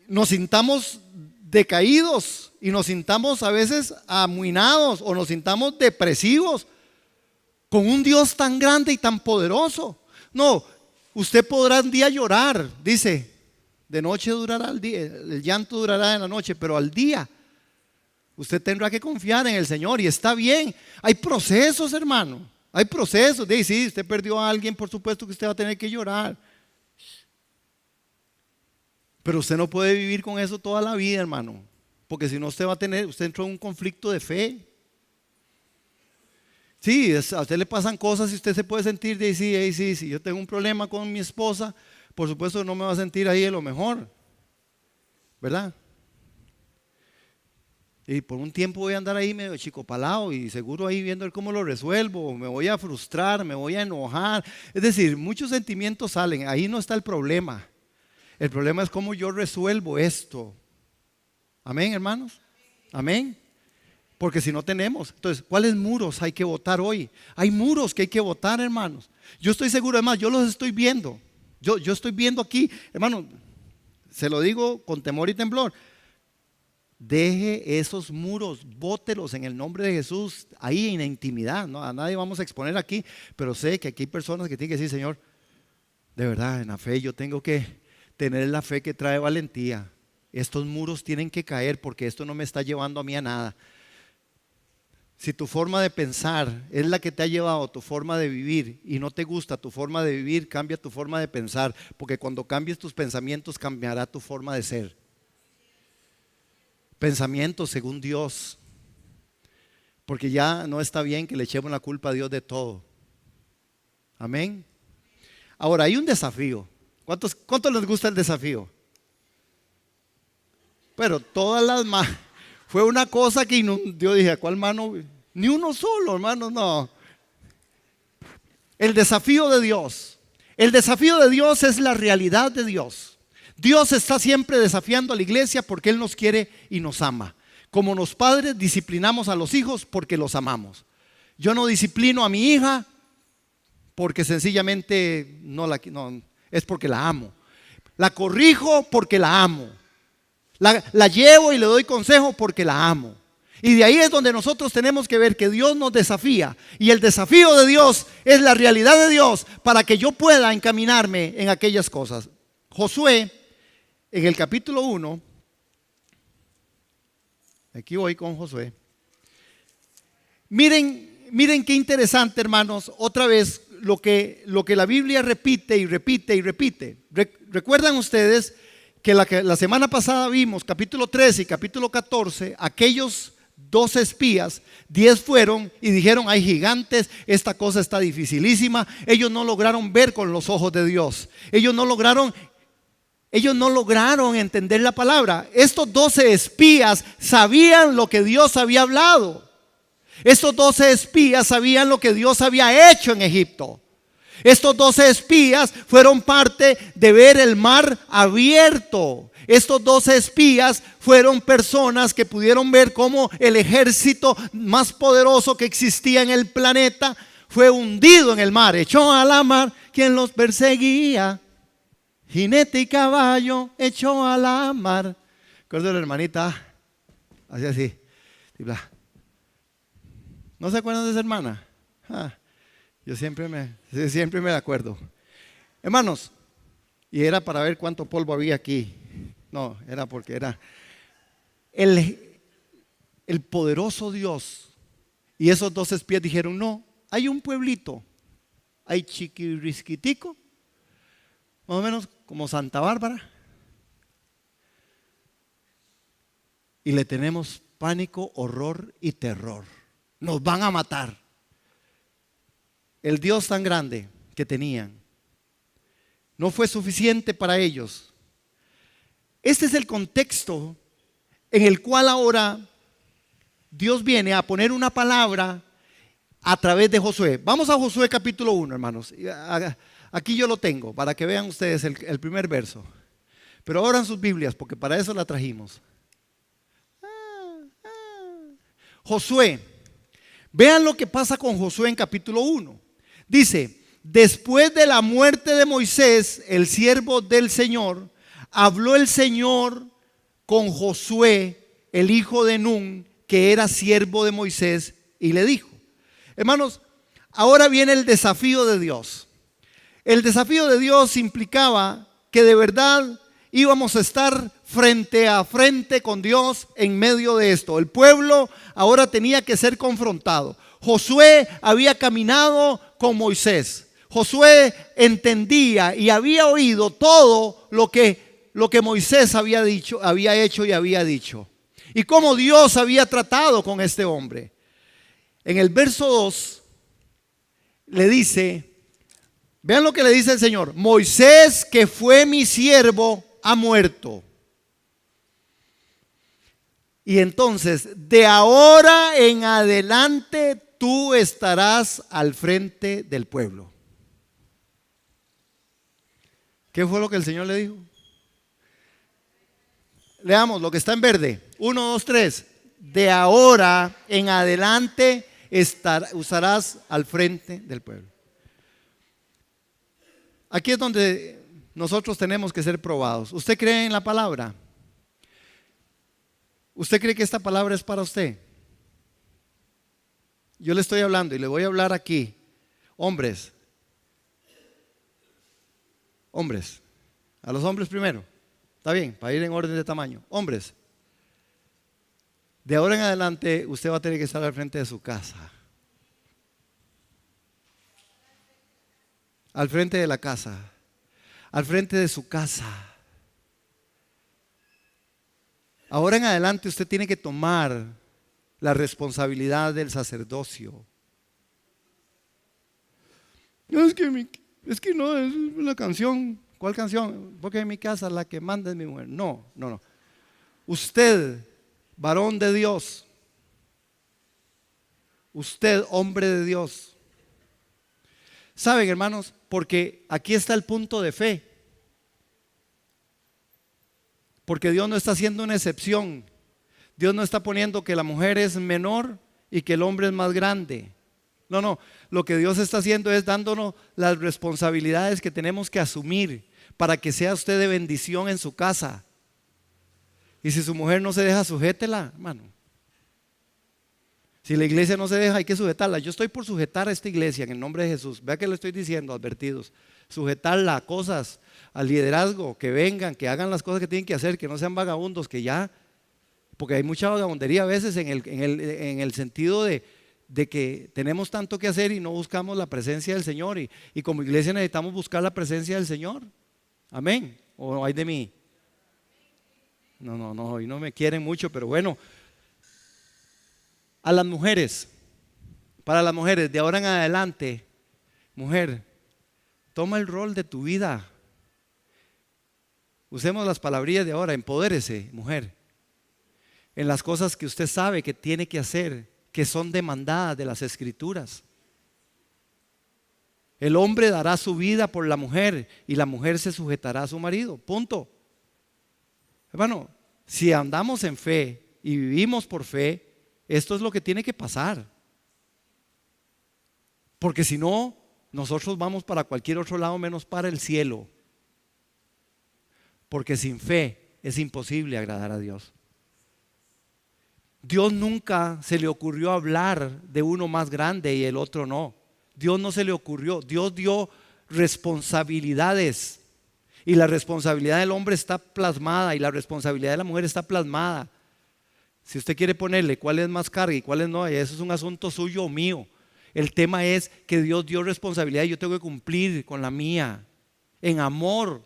nos sintamos decaídos y nos sintamos a veces amuinados o nos sintamos depresivos con un Dios tan grande y tan poderoso. No. Usted podrá un día llorar, dice, de noche durará el día, el llanto durará en la noche, pero al día usted tendrá que confiar en el Señor y está bien. Hay procesos, hermano, hay procesos. Dice, sí, usted perdió a alguien, por supuesto que usted va a tener que llorar. Pero usted no puede vivir con eso toda la vida, hermano, porque si no usted entró en un conflicto de fe. Sí, a usted le pasan cosas y usted se puede sentir de sí, yo tengo un problema con mi esposa, por supuesto no me va a sentir ahí de lo mejor, ¿verdad? Y por un tiempo voy a andar ahí medio chicopalado y seguro ahí viendo cómo lo resuelvo, me voy a frustrar, me voy a enojar. Es decir, muchos sentimientos salen, ahí no está el problema. El problema es cómo yo resuelvo esto. Amén, hermanos. Amén. Porque si no tenemos, entonces, ¿cuáles muros hay que botar hoy? Hay muros que hay que botar, hermanos. Yo estoy seguro, además, yo los estoy viendo. Yo estoy viendo aquí, hermano, se lo digo con temor y temblor. Deje esos muros, bótelos en el nombre de Jesús, ahí en la intimidad. ¿No? A nadie vamos a exponer aquí, pero sé que aquí hay personas que tienen que decir, Señor, de verdad, en la fe yo tengo que tener la fe que trae valentía. Estos muros tienen que caer porque esto no me está llevando a mí a nada. Si tu forma de pensar es la que te ha llevado a tu forma de vivir y no te gusta tu forma de vivir, cambia tu forma de pensar, porque cuando cambies tus pensamientos cambiará tu forma de ser. Pensamientos según Dios, porque ya no está bien que le echemos la culpa a Dios de todo. Amén. Ahora hay un desafío. ¿Cuántos les gusta el desafío? Pero todas las Fue una cosa que yo dije, ¿a cuál mano? Ni uno solo, hermano, no. El desafío de Dios. El desafío de Dios es la realidad de Dios. Dios está siempre desafiando a la iglesia porque Él nos quiere y nos ama. Como los padres disciplinamos a los hijos porque los amamos. Yo no disciplino a mi hija porque sencillamente no, es porque la amo. La corrijo porque la amo. La llevo y le doy consejo porque la amo. Y de ahí es donde nosotros tenemos que ver que Dios nos desafía. Y el desafío de Dios es la realidad de Dios para que yo pueda encaminarme en aquellas cosas. Josué, en el capítulo 1, aquí voy con Josué. Miren qué interesante, hermanos, otra vez lo que la Biblia repite y repite y repite. ¿Recuerdan ustedes que la semana pasada vimos capítulo 13 y capítulo 14, aquellos 12 espías, 10 fueron y dijeron: hay gigantes, esta cosa está dificilísima. Ellos no lograron ver con los ojos de Dios. Ellos no lograron entender la palabra. Estos 12 espías sabían lo que Dios había hablado. Estos 12 espías sabían lo que Dios había hecho en Egipto. Estos 12 espías fueron parte de ver el mar abierto. Estos 12 espías fueron personas que pudieron ver cómo el ejército más poderoso que existía en el planeta fue hundido en el mar. Echó a la mar quien los perseguía. Jinete y caballo echó a la mar. Recuerdo a la hermanita, hacía así. ¿No se acuerdan de esa hermana? Yo siempre me acuerdo. Hermanos, y era para ver cuánto polvo había aquí. No, era porque era el poderoso Dios. Y esos 12 espías dijeron: no, hay un pueblito, hay chiquirisquitico, más o menos como Santa Bárbara, y le tenemos pánico, horror y terror. Nos van a matar. El Dios tan grande que tenían no fue suficiente para ellos. Este es el contexto en el cual ahora Dios viene a poner una palabra a través de Josué. Vamos a Josué capítulo 1, hermanos. Aquí yo lo tengo para que vean ustedes el primer verso. Pero abran sus Biblias porque para eso la trajimos. Josué. Vean lo que pasa con Josué en capítulo 1. Dice: después de la muerte de Moisés, el siervo del Señor, habló el Señor con Josué, el hijo de Nun, que era siervo de Moisés, y le dijo. Hermanos, ahora viene el desafío de Dios. El desafío de Dios implicaba que de verdad íbamos a estar frente a frente con Dios en medio de esto. El pueblo ahora tenía que ser confrontado. Josué había caminado con Moisés. Josué entendía y había oído todo lo que Moisés había dicho, había hecho y había dicho. Y cómo Dios había tratado con este hombre. En el verso 2 le dice, vean lo que le dice el Señor: Moisés, que fue mi siervo, ha muerto. Y entonces, de ahora en adelante, tú estarás al frente del pueblo. ¿Qué fue lo que el Señor le dijo? Leamos lo que está en verde. 1, 2, 3. De ahora en adelante estarás al frente del pueblo. Aquí es donde nosotros tenemos que ser probados. ¿Usted cree en la palabra? ¿Usted cree que esta palabra es para usted? Yo le estoy hablando y le voy a hablar aquí. Hombres, a los hombres primero. Está bien, para ir en orden de tamaño. Hombres, de ahora en adelante usted va a tener que estar al frente de su casa. Al frente de la casa. Al frente de su casa. Ahora en adelante usted tiene que tomar la responsabilidad del sacerdocio. No, es que no, es la canción. ¿Cuál canción? Porque en mi casa la que manda es mi mujer. No. Usted varón de Dios, usted, hombre de Dios. ¿Saben, hermanos? Porque aquí está el punto de fe. Porque Dios no está haciendo una excepción. Dios no está poniendo que la mujer es menor y que el hombre es más grande. No, lo que Dios está haciendo es dándonos las responsabilidades que tenemos que asumir para que sea usted de bendición en su casa. Y si su mujer no se deja, sujétela, hermano. Si la iglesia no se deja, hay que sujetarla. Yo estoy por sujetar a esta iglesia en el nombre de Jesús. Vea que le estoy diciendo, advertidos. Sujetarla a cosas, al liderazgo, que vengan, que hagan las cosas que tienen que hacer, que no sean vagabundos, que ya, porque hay mucha vagabundería a veces en el sentido de que tenemos tanto que hacer y no buscamos la presencia del Señor. Y como iglesia necesitamos buscar la presencia del Señor. Amén. ¿O hay de mí? No, hoy no me quieren mucho, pero bueno. A las mujeres, para las mujeres, de ahora en adelante, mujer, toma el rol de tu vida. Usemos las palabrillas de ahora, empodérese, mujer, en las cosas que usted sabe que tiene que hacer, que son demandadas de las Escrituras. El hombre dará su vida por la mujer y la mujer se sujetará a su marido, punto. Hermano, si andamos en fe y vivimos por fe, esto es lo que tiene que pasar. Porque si no, nosotros vamos para cualquier otro lado menos para el cielo. Porque sin fe es imposible agradar a Dios. Dios nunca se le ocurrió hablar de uno más grande y el otro no. Dios no se le ocurrió. Dios dio responsabilidades. Y la responsabilidad del hombre está plasmada y la responsabilidad de la mujer está plasmada. Si usted quiere ponerle cuál es más carga y cuál es no, eso es un asunto suyo o mío. El tema es que Dios dio responsabilidad y yo tengo que cumplir con la mía. En amor,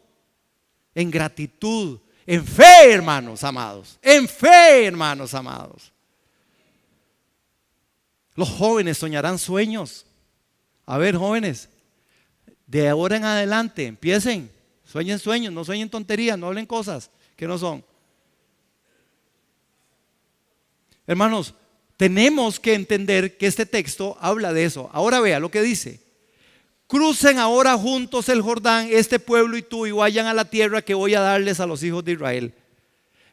en gratitud, en fe, hermanos amados. En fe, hermanos amados. Los jóvenes soñarán sueños. A ver, jóvenes, de ahora en adelante empiecen. Sueñen sueños, no sueñen tonterías, no hablen cosas que no son. Hermanos, tenemos que entender que este texto habla de eso. Ahora vea lo que dice. Crucen ahora juntos el Jordán, este pueblo y tú, y vayan a la tierra que voy a darles a los hijos de Israel.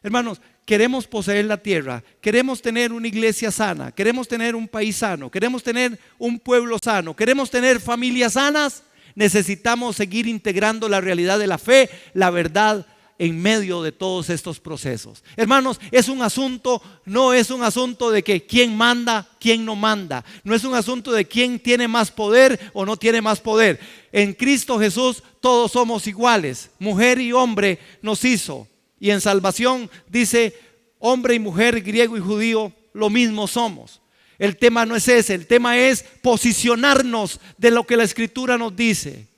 Hermanos, queremos poseer la tierra, queremos tener una iglesia sana, queremos tener un país sano, queremos tener un pueblo sano, queremos tener familias sanas. Necesitamos seguir integrando la realidad de la fe, la verdad, en medio de todos estos procesos. Hermanos, es un asunto, no es un asunto de que quién manda, quién no manda. No es un asunto de quién tiene más poder o no tiene más poder. En Cristo Jesús todos somos iguales. Mujer y hombre nos hizo. Y en salvación dice, hombre y mujer, griego y judío, lo mismo somos. El tema no es ese, el tema es posicionarnos de lo que la Escritura nos dice.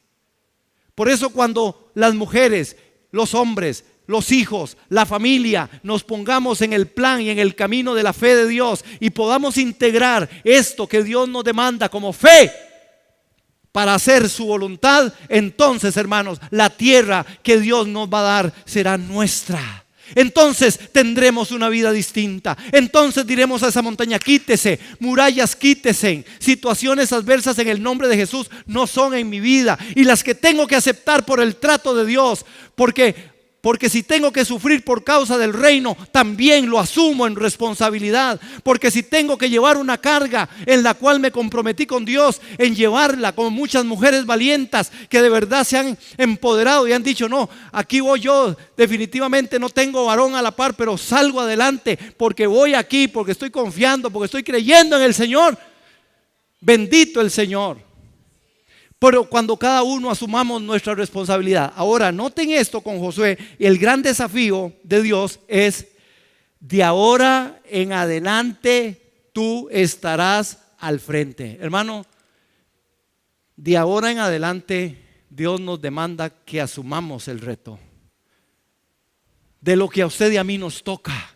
Por eso cuando las mujeres, los hombres, los hijos, la familia, nos pongamos en el plan y en el camino de la fe de Dios y podamos integrar esto que Dios nos demanda como fe para hacer su voluntad, entonces, hermanos, la tierra que Dios nos va a dar será nuestra. Entonces tendremos una vida distinta. Entonces diremos a esa montaña, quítese, murallas, quítese. Situaciones adversas en el nombre de Jesús no son en mi vida, y las que tengo que aceptar por el trato de Dios, porque si tengo que sufrir por causa del reino, también lo asumo en responsabilidad. Porque si tengo que llevar una carga en la cual me comprometí con Dios en llevarla, como muchas mujeres valientas que de verdad se han empoderado y han dicho, no, aquí voy yo, definitivamente no tengo varón a la par, pero salgo adelante porque voy aquí, porque estoy confiando, porque estoy creyendo en el Señor. Bendito el Señor. Pero cuando cada uno asumamos nuestra responsabilidad. Ahora, noten esto con Josué. El gran desafío de Dios es: de ahora en adelante tú estarás al frente. Hermano, de ahora en adelante Dios nos demanda que asumamos el reto de lo que a usted y a mí nos toca.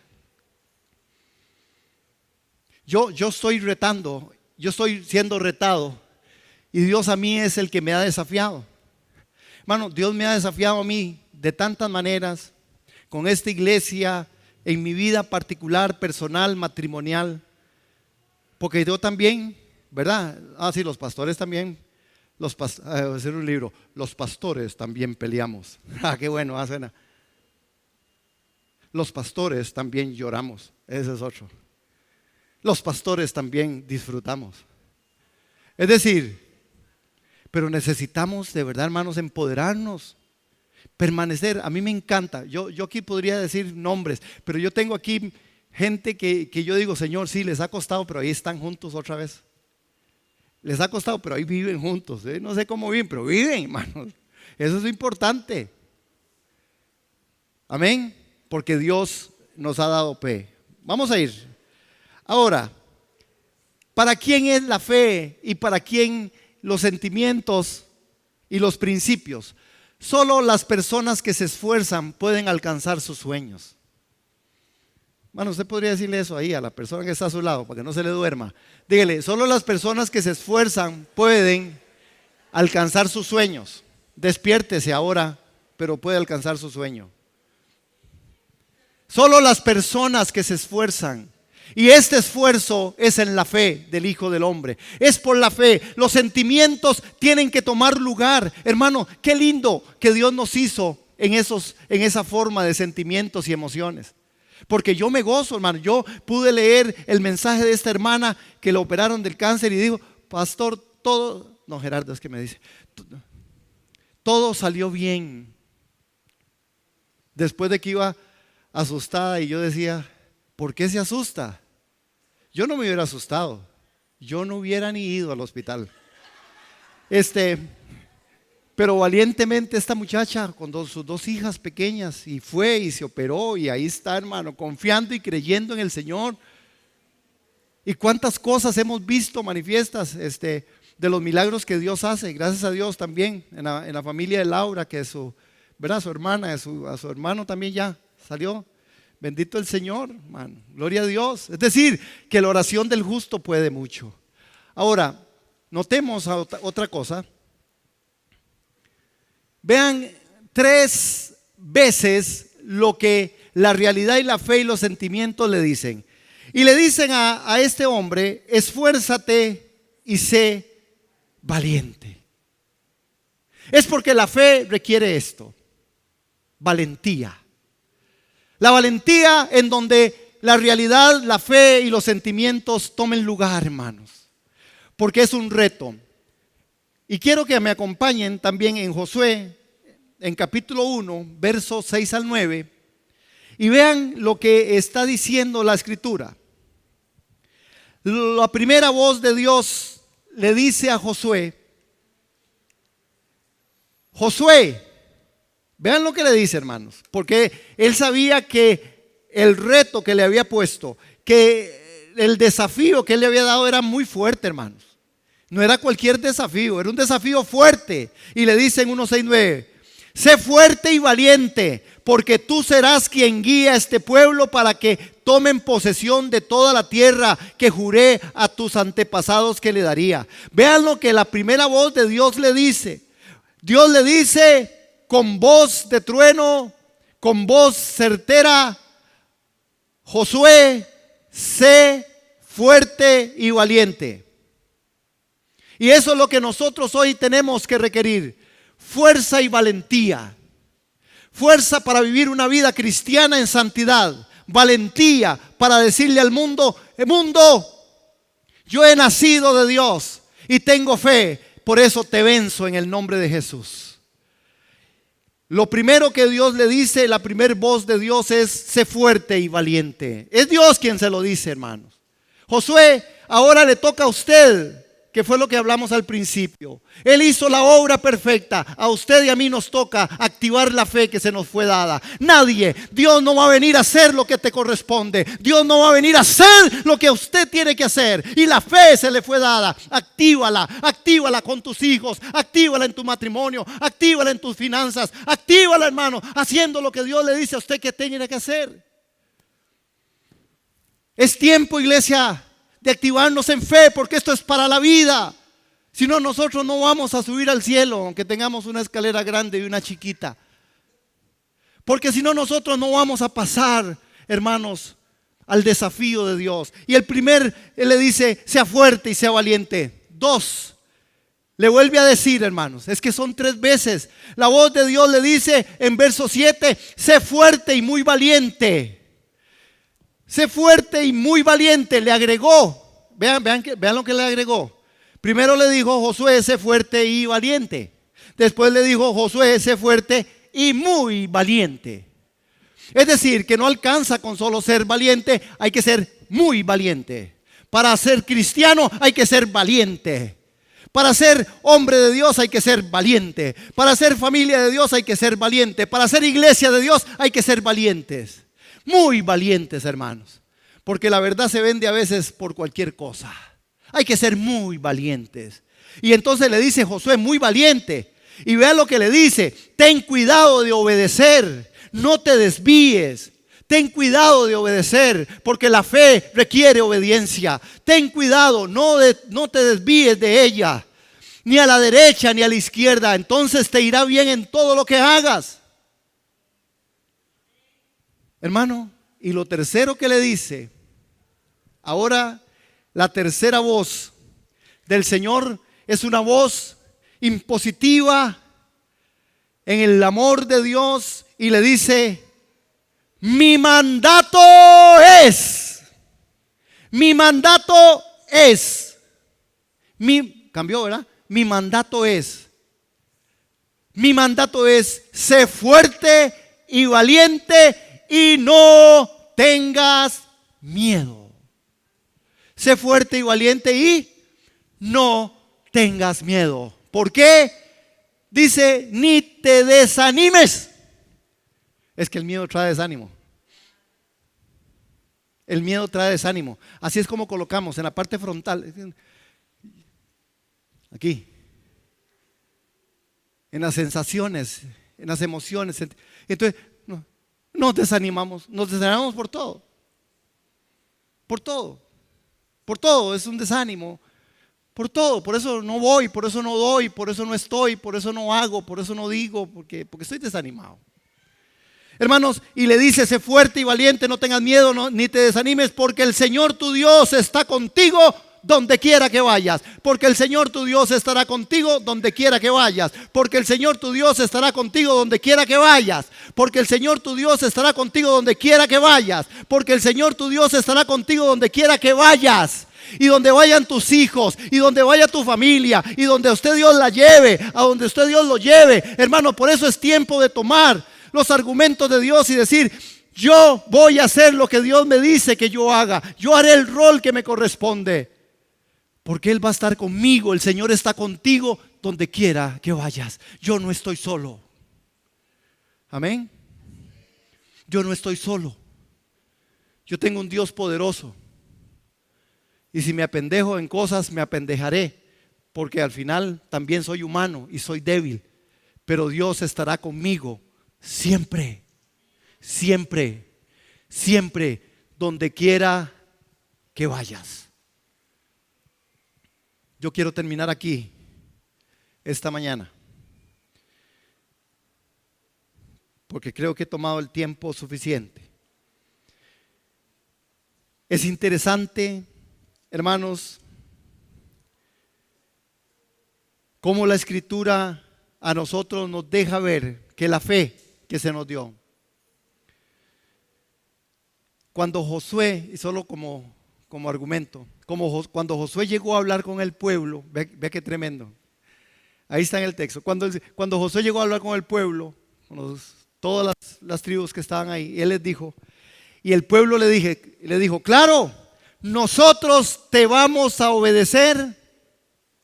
Yo estoy retando, yo estoy siendo retado. Y Dios a mí es el que me ha desafiado. Hermano, Dios me ha desafiado a mí de tantas maneras, con esta iglesia, en mi vida particular, personal, matrimonial. Porque yo también, ¿verdad? Sí, los pastores también. Voy a hacer un libro. Los pastores también peleamos. Qué bueno, suena. Los pastores también lloramos. Ese es otro. Los pastores también disfrutamos. Es decir, pero necesitamos de verdad, hermanos, empoderarnos, permanecer. A mí me encanta. Yo aquí podría decir nombres, pero yo tengo aquí gente que yo digo, Señor, sí, les ha costado, pero ahí están juntos otra vez. Les ha costado, pero ahí viven juntos. No sé cómo viven, pero viven, hermanos. Eso es importante. Amén. Porque Dios nos ha dado fe. Vamos a ir. Ahora, ¿para quién es la fe y para quién los sentimientos y los principios? Solo las personas que se esfuerzan pueden alcanzar sus sueños. Bueno, usted podría decirle eso ahí a la persona que está a su lado para que no se le duerma. Dígale, solo las personas que se esfuerzan pueden alcanzar sus sueños. Despiértese ahora, pero puede alcanzar su sueño. Solo las personas que se esfuerzan. Y este esfuerzo es en la fe del Hijo del Hombre. Es por la fe. Los sentimientos tienen que tomar lugar. Hermano, qué lindo que Dios nos hizo en esa forma de sentimientos y emociones. Porque yo me gozo, hermano. Yo pude leer el mensaje de esta hermana que le operaron del cáncer y digo, pastor, Gerardo es que me dice, todo salió bien. Después de que iba asustada y yo decía, ¿por qué se asusta? Yo no me hubiera asustado. Yo no hubiera ni ido al hospital. Pero valientemente esta muchacha con sus dos hijas pequeñas y fue y se operó y ahí está, hermano, confiando y creyendo en el Señor. Y cuántas cosas hemos visto manifiestas de los milagros que Dios hace. Gracias a Dios también en la familia de Laura, que su hermana, a su hermano también ya salió. Bendito el Señor, hermano. Gloria a Dios. Es decir, que la oración del justo puede mucho. Ahora, notemos otra cosa. Vean 3 veces lo que la realidad y la fe y los sentimientos le dicen. Y le dicen a este hombre, esfuérzate y sé valiente. Es porque la fe requiere esto, valentía. La valentía en donde la realidad, la fe y los sentimientos tomen lugar, hermanos. Porque es un reto. Y quiero que me acompañen también en Josué, en capítulo 1, versos 6 al 9. Y vean lo que está diciendo la escritura. La primera voz de Dios le dice a Josué, Josué, vean lo que le dice, hermanos, porque él sabía que el reto que le había puesto, que el desafío que él le había dado era muy fuerte, hermanos. No era cualquier desafío, era un desafío fuerte. Y le dice en 1:6-9, sé fuerte y valiente, porque tú serás quien guía a este pueblo para que tomen posesión de toda la tierra que juré a tus antepasados que le daría. Vean lo que la primera voz de Dios le dice. Dios le dice con voz de trueno, con voz certera, Josué, sé fuerte y valiente. Y eso es lo que nosotros hoy tenemos que requerir. Fuerza y valentía. Fuerza para vivir una vida cristiana en santidad. Valentía para decirle al mundo, mundo, yo he nacido de Dios y tengo fe. Por eso te venzo en el nombre de Jesús. Lo primero que Dios le dice, la primera voz de Dios es, sé fuerte y valiente. Es Dios quien se lo dice, hermanos. Josué, ahora le toca a usted, que fue lo que hablamos al principio. Él hizo la obra perfecta. A usted y a mí nos toca activar la fe que se nos fue dada. Nadie, Dios no va a venir a hacer lo que te corresponde. Dios no va a venir a hacer lo que usted tiene que hacer. Y la fe se le fue dada. Actívala con tus hijos. Actívala en tu matrimonio. Actívala en tus finanzas. Actívala, hermano, haciendo lo que Dios le dice a usted que tiene que hacer. Es tiempo, iglesia, de activarnos en fe, porque esto es para la vida. Si no, nosotros no vamos a subir al cielo, aunque tengamos una escalera grande y una chiquita. Porque si no, nosotros no vamos a pasar hermanos, al desafío de Dios. Y el primer, él le dice, sea fuerte y sea valiente. 2, le vuelve a decir, hermanos, es que son 3 veces. La voz de Dios le dice en verso 7, sé fuerte y muy valiente. Sé fuerte y muy valiente, le agregó. Vean lo que le agregó. Primero le dijo, Josué, sé fuerte y valiente. Después le dijo, Josué, sé fuerte y muy valiente. Es decir, que no alcanza con solo ser valiente, hay que ser muy valiente. Para ser cristiano hay que ser valiente. Para ser hombre de Dios hay que ser valiente. Para ser familia de Dios hay que ser valiente. Para ser iglesia de Dios hay que ser valientes. Muy valientes, hermanos. Porque la verdad se vende a veces por cualquier cosa. Hay que ser muy valientes. Y entonces le dice Josué, muy valiente. Y vea lo que le dice, ten cuidado de obedecer, no te desvíes. Ten cuidado de obedecer, porque la fe requiere obediencia. Ten cuidado, no te desvíes de ella, ni a la derecha ni a la izquierda. Entonces te irá bien en todo lo que hagas. Hermano, y lo tercero que le dice, ahora la tercera voz del Señor es una voz impositiva en el amor de Dios y le dice, mi mandato es, cambió, ¿verdad? Mi mandato es, sé fuerte y valiente y no tengas miedo. Sé fuerte y valiente y no tengas miedo. ¿Por qué? Dice, ni te desanimes. Es que el miedo trae desánimo. El miedo trae desánimo. Así es como colocamos en la parte frontal. Aquí. En las sensaciones, en las emociones. Entonces, nos desanimamos. Nos desanimamos por todo. Por todo. Por todo es un desánimo. Por todo. Por eso no voy, por eso no doy, por eso no estoy, por eso no hago, por eso no digo, porque estoy desanimado. Hermanos, y le dice, sé fuerte y valiente, no tengas miedo, ni te desanimes, porque el Señor tu Dios está contigo donde quiera que vayas. Porque el Señor tu Dios estará contigo donde quiera que vayas. Porque el Señor tu Dios estará contigo donde quiera que vayas. Porque el Señor tu Dios estará contigo donde quiera que vayas. Porque el Señor tu Dios estará contigo donde quiera que vayas. Y donde vayan tus hijos, y donde vaya tu familia, y donde usted Dios la lleve, a donde usted Dios lo lleve. Hermano, por eso es tiempo de tomar los argumentos de Dios y decir, yo voy a hacer lo que Dios me dice que yo haga. Yo haré el rol que me corresponde. Porque Él va a estar conmigo. El Señor está contigo donde quiera que vayas. Yo no estoy solo. Amén. Yo no estoy solo. Yo tengo un Dios poderoso. Y si me apendejo en cosas, me apendejaré. Porque al final también soy humano y soy débil. Pero Dios estará conmigo siempre, siempre, siempre, donde quiera que vayas. Yo quiero terminar aquí esta mañana, porque creo que he tomado el tiempo suficiente. Es interesante, hermanos, cómo la Escritura a nosotros nos deja ver que la fe que se nos dio, cuando Josué, y solo como argumento, cuando Josué llegó a hablar con el pueblo, ve qué tremendo, ahí está en el texto, cuando Josué llegó a hablar con el pueblo, con todas las tribus que estaban ahí, él les dijo, y el pueblo le dijo, claro, nosotros te vamos a obedecer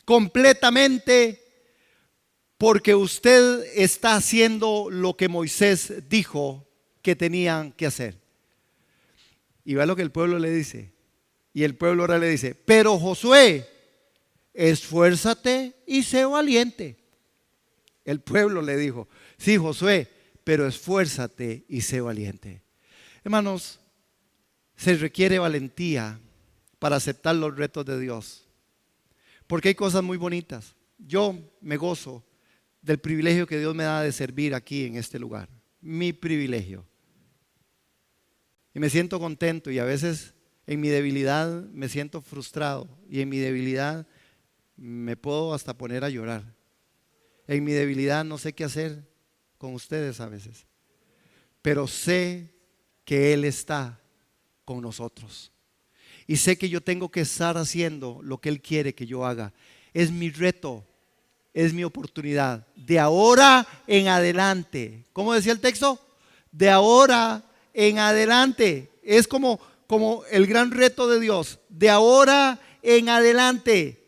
completamente, porque usted está haciendo lo que Moisés dijo que tenían que hacer. Y vea lo que el pueblo le dice. Y el pueblo ahora le dice, pero Josué, esfuérzate y sé valiente. El pueblo le dijo, sí, Josué, pero esfuérzate y sé valiente. Hermanos, se requiere valentía para aceptar los retos de Dios. Porque hay cosas muy bonitas. Yo me gozo del privilegio que Dios me da de servir aquí en este lugar. Mi privilegio. y me siento contento, y a veces en mi debilidad me siento frustrado, y en mi debilidad me puedo hasta poner a llorar. En mi debilidad no sé qué hacer con ustedes a veces, pero sé que Él está con nosotros. Y sé que yo tengo que estar haciendo lo que Él quiere que yo haga. Es mi reto, es mi oportunidad. De ahora en adelante. ¿Cómo decía el texto? De ahora en adelante. Es como el gran reto de Dios. De ahora en adelante.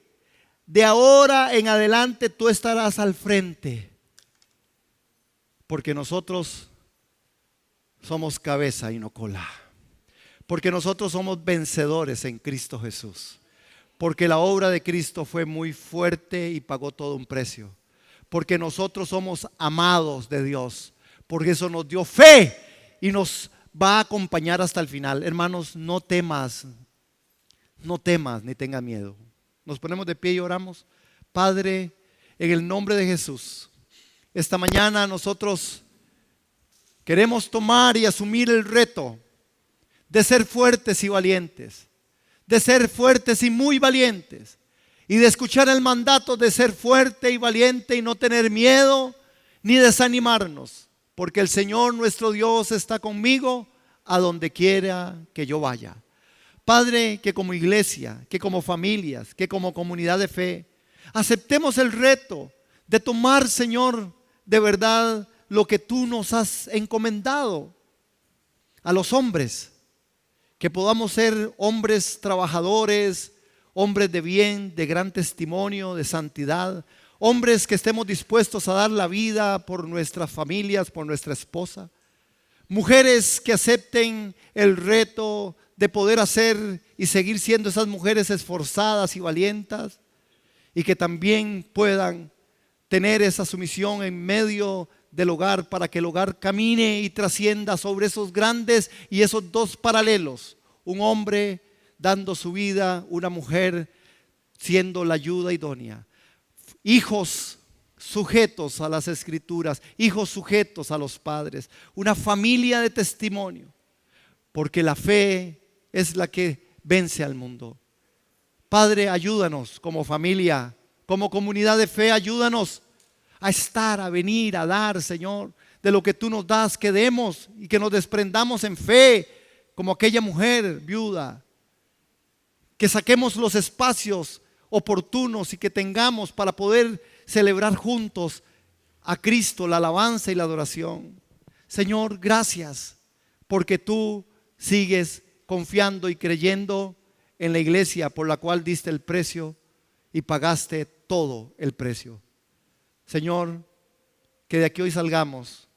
De ahora en adelante tú estarás al frente. Porque nosotros somos cabeza y no cola. Porque nosotros somos vencedores en Cristo Jesús. Porque la obra de Cristo fue muy fuerte y pagó todo un precio. Porque nosotros somos amados de Dios. Porque eso nos dio fe y nos va a acompañar hasta el final. Hermanos, no temas ni tenga miedo. Nos ponemos de pie y oramos. Padre, en el nombre de Jesús, esta mañana nosotros queremos tomar y asumir el reto de ser fuertes y valientes, de ser fuertes y muy valientes, y de escuchar el mandato de ser fuerte y valiente y no tener miedo ni desanimarnos, porque el Señor nuestro Dios está conmigo a donde quiera que yo vaya. Padre, que como iglesia, que como familias, que como comunidad de fe, aceptemos el reto de tomar, Señor, de verdad lo que tú nos has encomendado a los hombres. Que podamos ser hombres trabajadores, hombres de bien, de gran testimonio, de santidad. Hombres que estemos dispuestos a dar la vida por nuestras familias, por nuestra esposa. Mujeres que acepten el reto de poder hacer y seguir siendo esas mujeres esforzadas y valientes. Y que también puedan tener esa sumisión en medio del hogar, para que el hogar camine y trascienda sobre esos grandes y esos dos paralelos: un hombre dando su vida, una mujer siendo la ayuda idónea. Hijos sujetos a las escrituras, hijos sujetos a los padres, una familia de testimonio, porque la fe es la que vence al mundo. Padre, ayúdanos como familia, como comunidad de fe, ayúdanos a estar, a venir, a dar, Señor, de lo que tú nos das, que demos y que nos desprendamos en fe, como aquella mujer viuda, que saquemos los espacios oportunos y que tengamos para poder celebrar juntos a Cristo, la alabanza y la adoración. Señor, gracias, porque tú sigues confiando y creyendo en la iglesia por la cual diste el precio y pagaste todo el precio. Señor, que de aquí hoy salgamos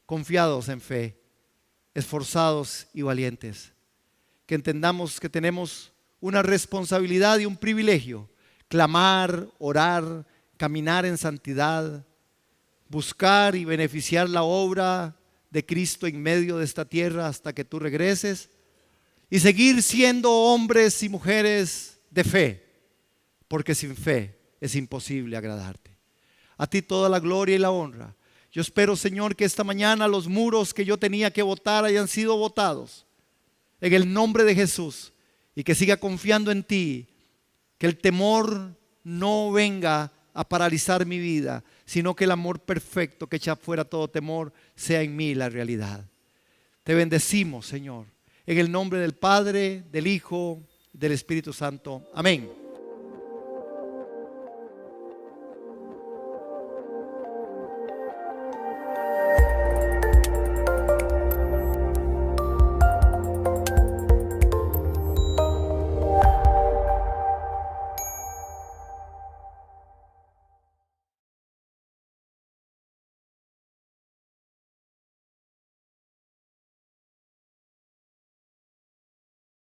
confiados en fe, esforzados y valientes. Que entendamos que tenemos una responsabilidad y un privilegio: clamar, orar, caminar en santidad, buscar y beneficiar la obra de Cristo en medio de esta tierra hasta que tú regreses, y seguir siendo hombres y mujeres de fe, porque sin fe es imposible agradarte. A ti toda la gloria y la honra. Yo espero, Señor, que esta mañana los muros que yo tenía que botar hayan sido botados en el nombre de Jesús, y que siga confiando en ti, que el temor no venga a paralizar mi vida, sino que el amor perfecto que echa fuera todo temor sea en mí la realidad. Te bendecimos, Señor, en el nombre del Padre, del Hijo, del Espíritu Santo. Amén.